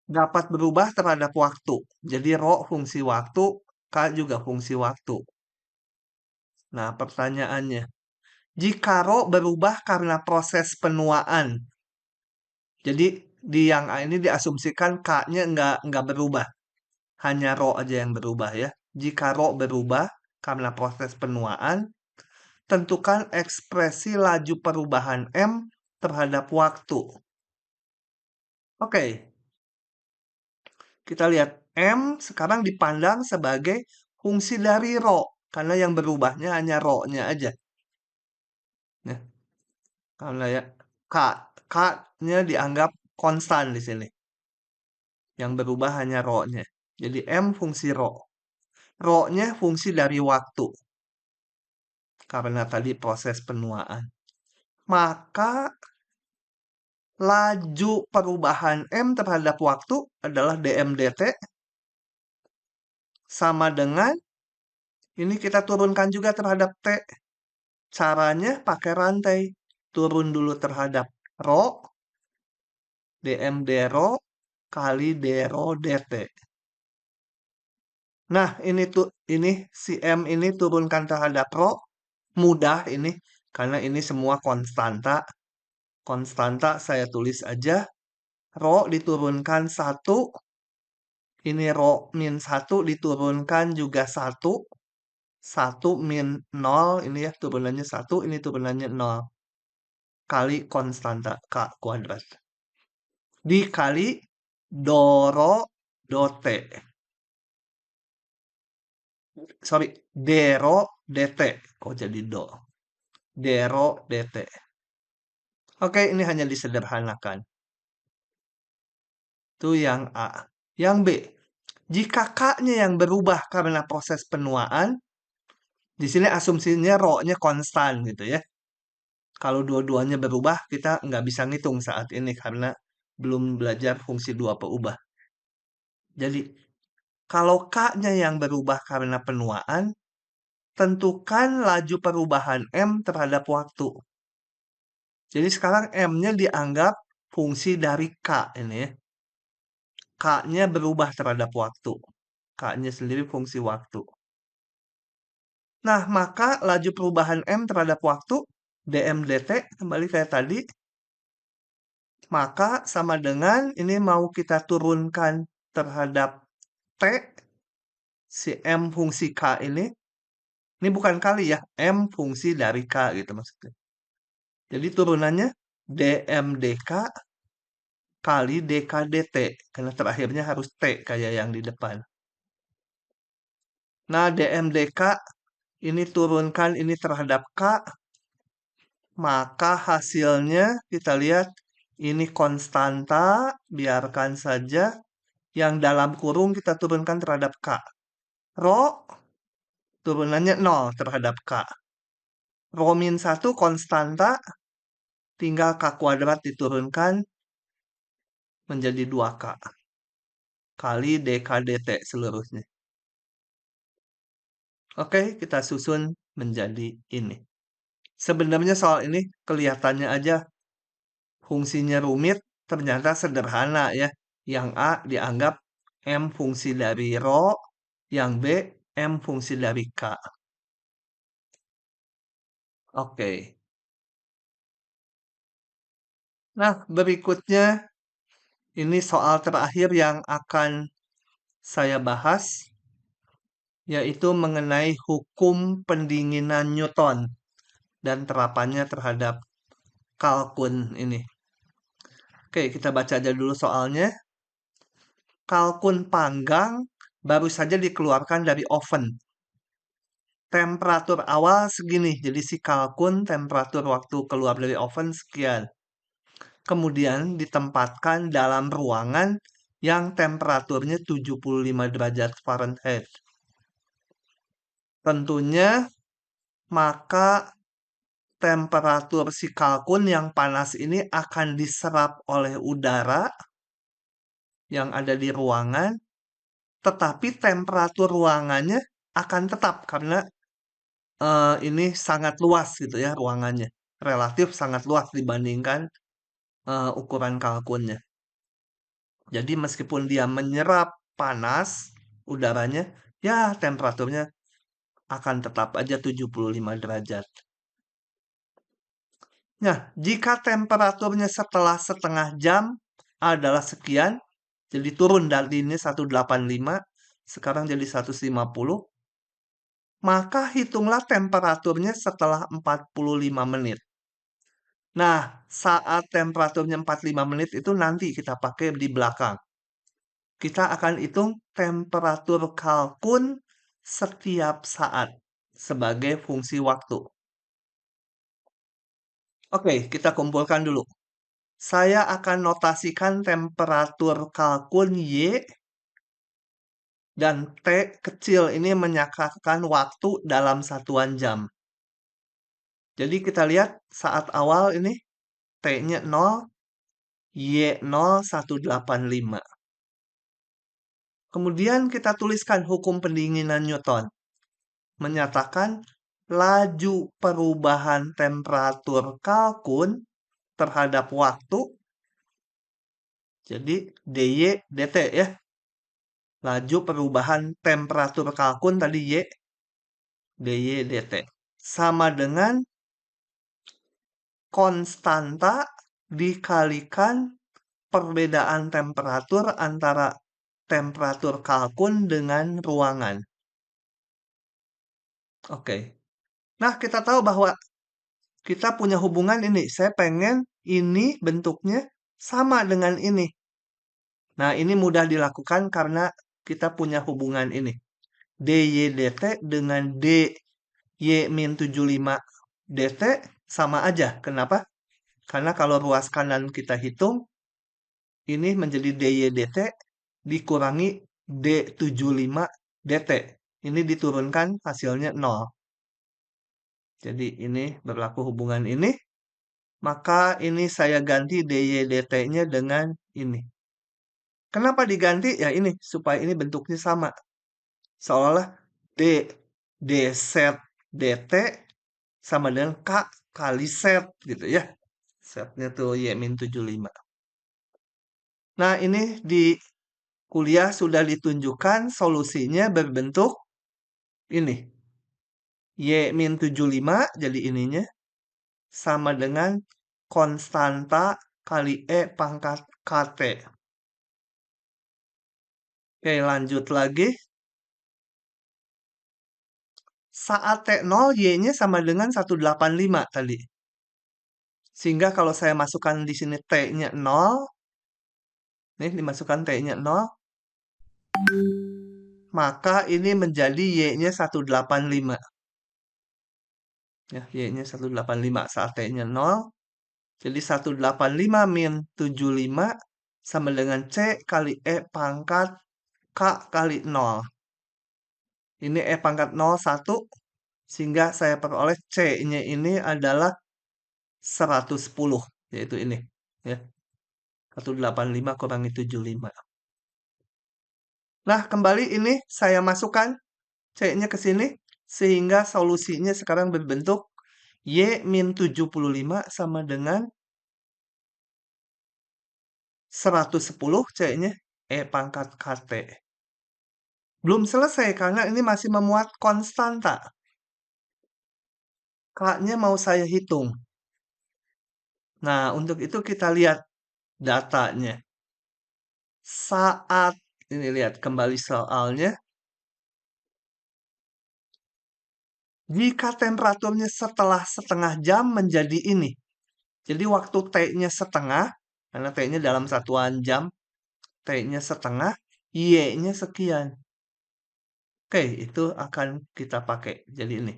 [SPEAKER 1] Dapat berubah terhadap waktu. Jadi Rho fungsi waktu, K juga fungsi waktu. Nah, pertanyaannya, jika Rho berubah karena proses penuaan, jadi di yang A ini diasumsikan K-nya nggak berubah. Hanya Rho aja yang berubah ya. Jika Rho berubah karena proses penuaan, tentukan ekspresi laju perubahan M terhadap waktu. Oke, kita lihat M sekarang dipandang sebagai fungsi dari Rho. Karena yang berubahnya hanya Rho-nya aja. Nah, karena ya K-nya dianggap konstan di sini. Yang berubah hanya Rho-nya. Jadi M fungsi Rho. Rho-nya fungsi dari waktu. Karena tadi proses penuaan. Maka laju perubahan M terhadap waktu adalah dm dt sama dengan ini kita turunkan juga terhadap T. Caranya pakai rantai. Turun dulu terhadap Rho, dm d Rho kali d Rho dt. Nah, ini si M ini turunkan terhadap Rho. Mudah ini karena ini semua konstanta. Konstanta saya tulis aja. Rho diturunkan 1. Ini Rho min 1 diturunkan juga 1. 1 min 0. Ini ya turunannya 1. Ini turunannya 0. Kali konstanta K kuadrat. Dikali Doro do T. Sorry, Dero dt. Kok jadi do? Dero dt. Oke, ini hanya disederhanakan. Itu yang A. Yang B. Jika K-nya yang berubah karena proses penuaan, di sini asumsinya Rho-nya konstan gitu ya. Kalau dua-duanya berubah, kita nggak bisa ngitung saat ini karena belum belajar fungsi dua perubah. Jadi, kalau K-nya yang berubah karena penuaan, tentukan laju perubahan M terhadap waktu. Jadi sekarang M-nya dianggap fungsi dari K ini ya. K-nya berubah terhadap waktu. K-nya sendiri fungsi waktu. Nah, maka laju perubahan M terhadap waktu, dm dt, kembali kayak tadi, maka sama dengan ini mau kita turunkan terhadap T, si M fungsi K ini bukan kali ya, M fungsi dari K gitu maksudnya. Jadi turunannya dm dk kali dk dt, karena terakhirnya harus T kayak yang di depan. Nah, dm dk ini turunkan ini terhadap K, maka hasilnya kita lihat ini konstanta, biarkan saja. Yang dalam kurung kita turunkan terhadap K. Rho turunannya 0 terhadap K. Rho min 1 konstanta, tinggal K kuadrat diturunkan menjadi 2K. Kali dk dt seluruhnya. Oke, kita susun menjadi ini. Sebenarnya soal ini kelihatannya aja fungsinya rumit, ternyata sederhana ya. Yang A dianggap M fungsi dari Rho, yang B M fungsi dari K. Oke. Nah, berikutnya ini soal terakhir yang akan saya bahas, yaitu mengenai hukum pendinginan Newton dan terapannya terhadap kalkun ini. Oke, kita baca aja dulu soalnya. Kalkun panggang baru saja dikeluarkan dari oven. Temperatur awal segini, jadi si kalkun temperatur waktu keluar dari oven sekian. Kemudian ditempatkan dalam ruangan yang temperaturnya 75 derajat Fahrenheit. Tentunya maka temperatur si kalkun yang panas ini akan diserap oleh udara yang ada di ruangan, tetapi temperatur ruangannya akan tetap karena ini sangat luas gitu ya ruangannya. Relatif sangat luas dibandingkan ukuran kalkunnya. Jadi meskipun dia menyerap panas udaranya, ya temperaturnya akan tetap aja 75 derajat. Nah, jika temperaturnya setelah setengah jam adalah sekian, jadi turun dari ini 185, sekarang jadi 150, maka hitunglah temperaturnya setelah 45 menit. Nah, saat temperaturnya 45 menit itu nanti kita pakai di belakang. Kita akan hitung temperatur kalkun setiap saat sebagai fungsi waktu. Oke, kita kumpulkan dulu. Saya akan notasikan temperatur kalkun Y dan T kecil ini menyatakan waktu dalam satuan jam. Jadi kita lihat saat awal ini T-nya 0, Y 0, 185. Kemudian kita tuliskan hukum pendinginan Newton. Menyatakan laju perubahan temperatur kalkun terhadap waktu. Jadi dy dt ya. Laju perubahan temperatur kalkun tadi y dy dt. Sama dengan konstanta dikalikan perbedaan temperatur antara temperatur kalkun dengan ruangan. Oke. Nah, kita tahu bahwa kita punya hubungan ini. Saya pengen ini bentuknya sama dengan ini. Nah, ini mudah dilakukan karena kita punya hubungan ini. dy dt dengan dy-75 dt sama aja. Kenapa? Karena kalau ruas kanan kita hitung, ini menjadi dy dt dikurangi d75 dt. Ini diturunkan hasilnya 0. Jadi ini berlaku hubungan ini. Maka ini saya ganti dy dt-nya dengan ini. Kenapa diganti? Ya ini, supaya ini bentuknya sama. Seolah-olah d, d set dt sama dengan k kali set gitu ya. Setnya tuh y-75. Nah ini di kuliah sudah ditunjukkan solusinya berbentuk ini. Y-75 jadi ininya sama dengan konstanta kali E pangkat KT. Oke, lanjut lagi. Saat T0, Y-nya sama dengan 185 tadi. Sehingga kalau saya masukkan di sini T-nya 0, nih dimasukkan T-nya 0, maka ini menjadi Y-nya 185. Ya, Y-nya 185 saat T-nya 0. Jadi 185 min 75 sama dengan C kali E pangkat K kali 0. Ini E pangkat 0, 1. Sehingga saya peroleh C-nya ini adalah 110. Yaitu ini. Ya. 185 kurangi 75. Nah, kembali ini saya masukkan C-nya ke sini. Sehingga solusinya sekarang berbentuk Y-75 sama dengan 110 C-nya E pangkat KT. Belum selesai karena ini masih memuat konstanta. K-nya mau saya hitung. Nah, untuk itu kita lihat datanya. Saat, ini lihat kembali soalnya. Jika temperaturnya setelah setengah jam menjadi ini. Jadi waktu T-nya setengah, karena T-nya dalam satuan jam, T-nya setengah, Y-nya sekian. Oke, itu akan kita pakai. Jadi ini,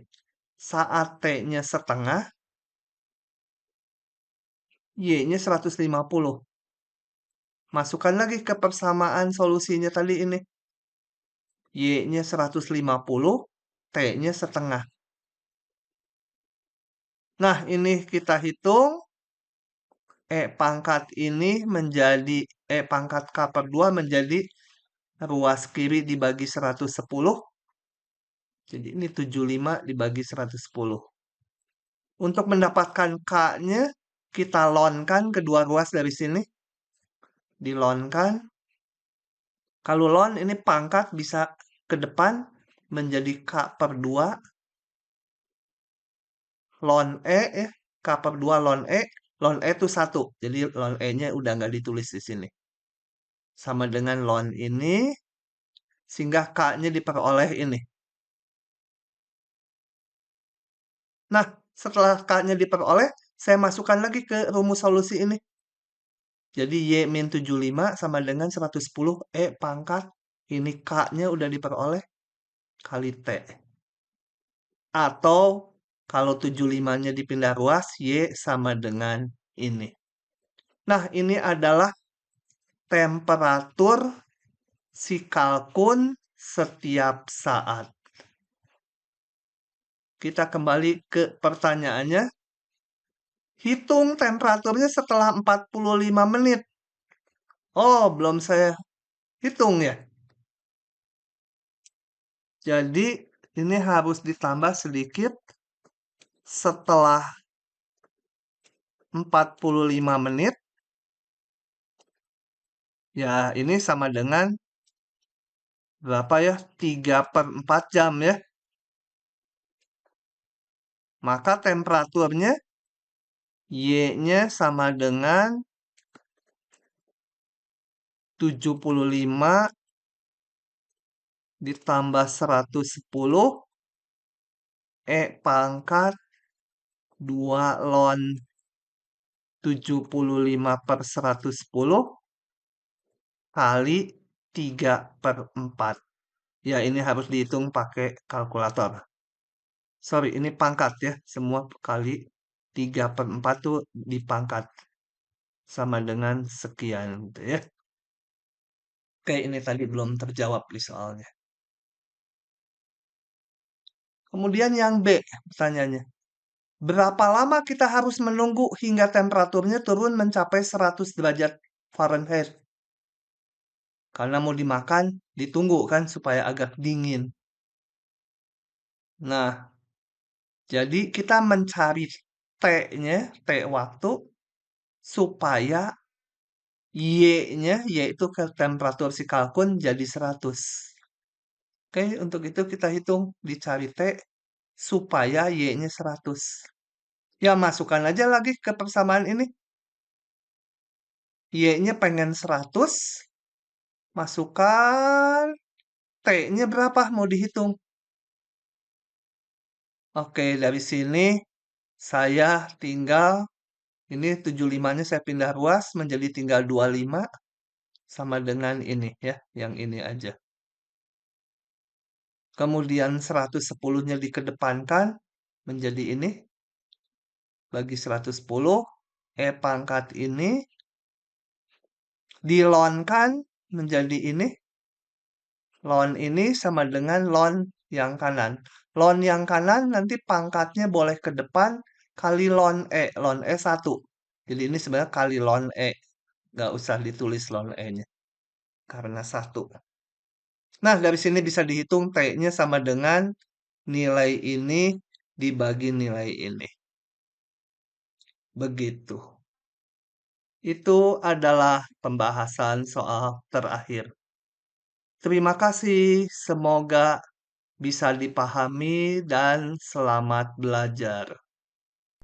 [SPEAKER 1] saat T-nya setengah, Y-nya 150. Masukkan lagi ke persamaan solusinya tadi ini. Y-nya 150, T-nya setengah. Nah, ini kita hitung. Pangkat ini menjadi, pangkat K per 2 menjadi ruas kiri dibagi 110. Jadi ini 75 dibagi 110. Untuk mendapatkan K-nya, kita lonkan kedua ruas dari sini. Dilonkan. Kalau lon ini pangkat bisa ke depan menjadi K per 2. Lon E, K per 2 lon E. Lon E itu 1. Jadi lon E-nya udah nggak ditulis di sini. Sama dengan lon ini. Sehingga K-nya diperoleh ini. Nah, setelah K-nya diperoleh, saya masukkan lagi ke rumus solusi ini. Jadi Y min 75 sama dengan 110 pangkat. Ini K-nya udah diperoleh kali T. Atau kalau 75-nya dipindah ruas, Y sama dengan ini. Nah, ini adalah temperatur si kalkun setiap saat. Kita kembali ke pertanyaannya. Hitung temperaturnya setelah 45 menit. Oh, belum saya hitung ya. Jadi, ini harus ditambah sedikit setelah 45 menit. Ya, ini sama dengan berapa ya? 3/4 jam ya. Maka temperaturnya Y-nya sama dengan 75 ditambah 110 pangkat 2 ln 75 per 110 kali 3/4. Ya, ini harus dihitung pakai kalkulator. Sorry, ini pangkat ya. Semua kali 3/4 tuh dipangkat. Sama dengan sekian gitu ya. Oke, ini tadi belum terjawab di soalnya. Kemudian yang B, pertanyaannya. Berapa lama kita harus menunggu hingga temperaturnya turun mencapai 100 derajat Fahrenheit? Karena mau dimakan, ditunggu kan supaya agak dingin. Nah, jadi kita mencari T-nya, T waktu, supaya Y-nya, yaitu ke temperatur si kalkun, jadi 100. Oke, untuk itu kita hitung, dicari T, supaya Y-nya 100. Ya, masukkan aja lagi ke persamaan ini. Y-nya pengen 100, masukkan T-nya berapa mau dihitung. Oke, dari sini saya tinggal, ini 75-nya saya pindah ruas menjadi tinggal 25 sama dengan ini ya, yang ini aja. Kemudian 110-nya dikedepankan menjadi ini, bagi 110, pangkat ini dilonkan menjadi ini. Lon ini sama dengan lon yang kanan. Lon yang kanan nanti pangkatnya boleh ke depan kali lon E. Lon E 1. Jadi ini sebenarnya kali lon E. Nggak usah ditulis lon E-nya. Karena 1. Nah, dari sini bisa dihitung T-nya sama dengan nilai ini dibagi nilai ini. Begitu. Itu adalah pembahasan soal terakhir. Terima kasih. Semoga bisa dipahami dan selamat belajar.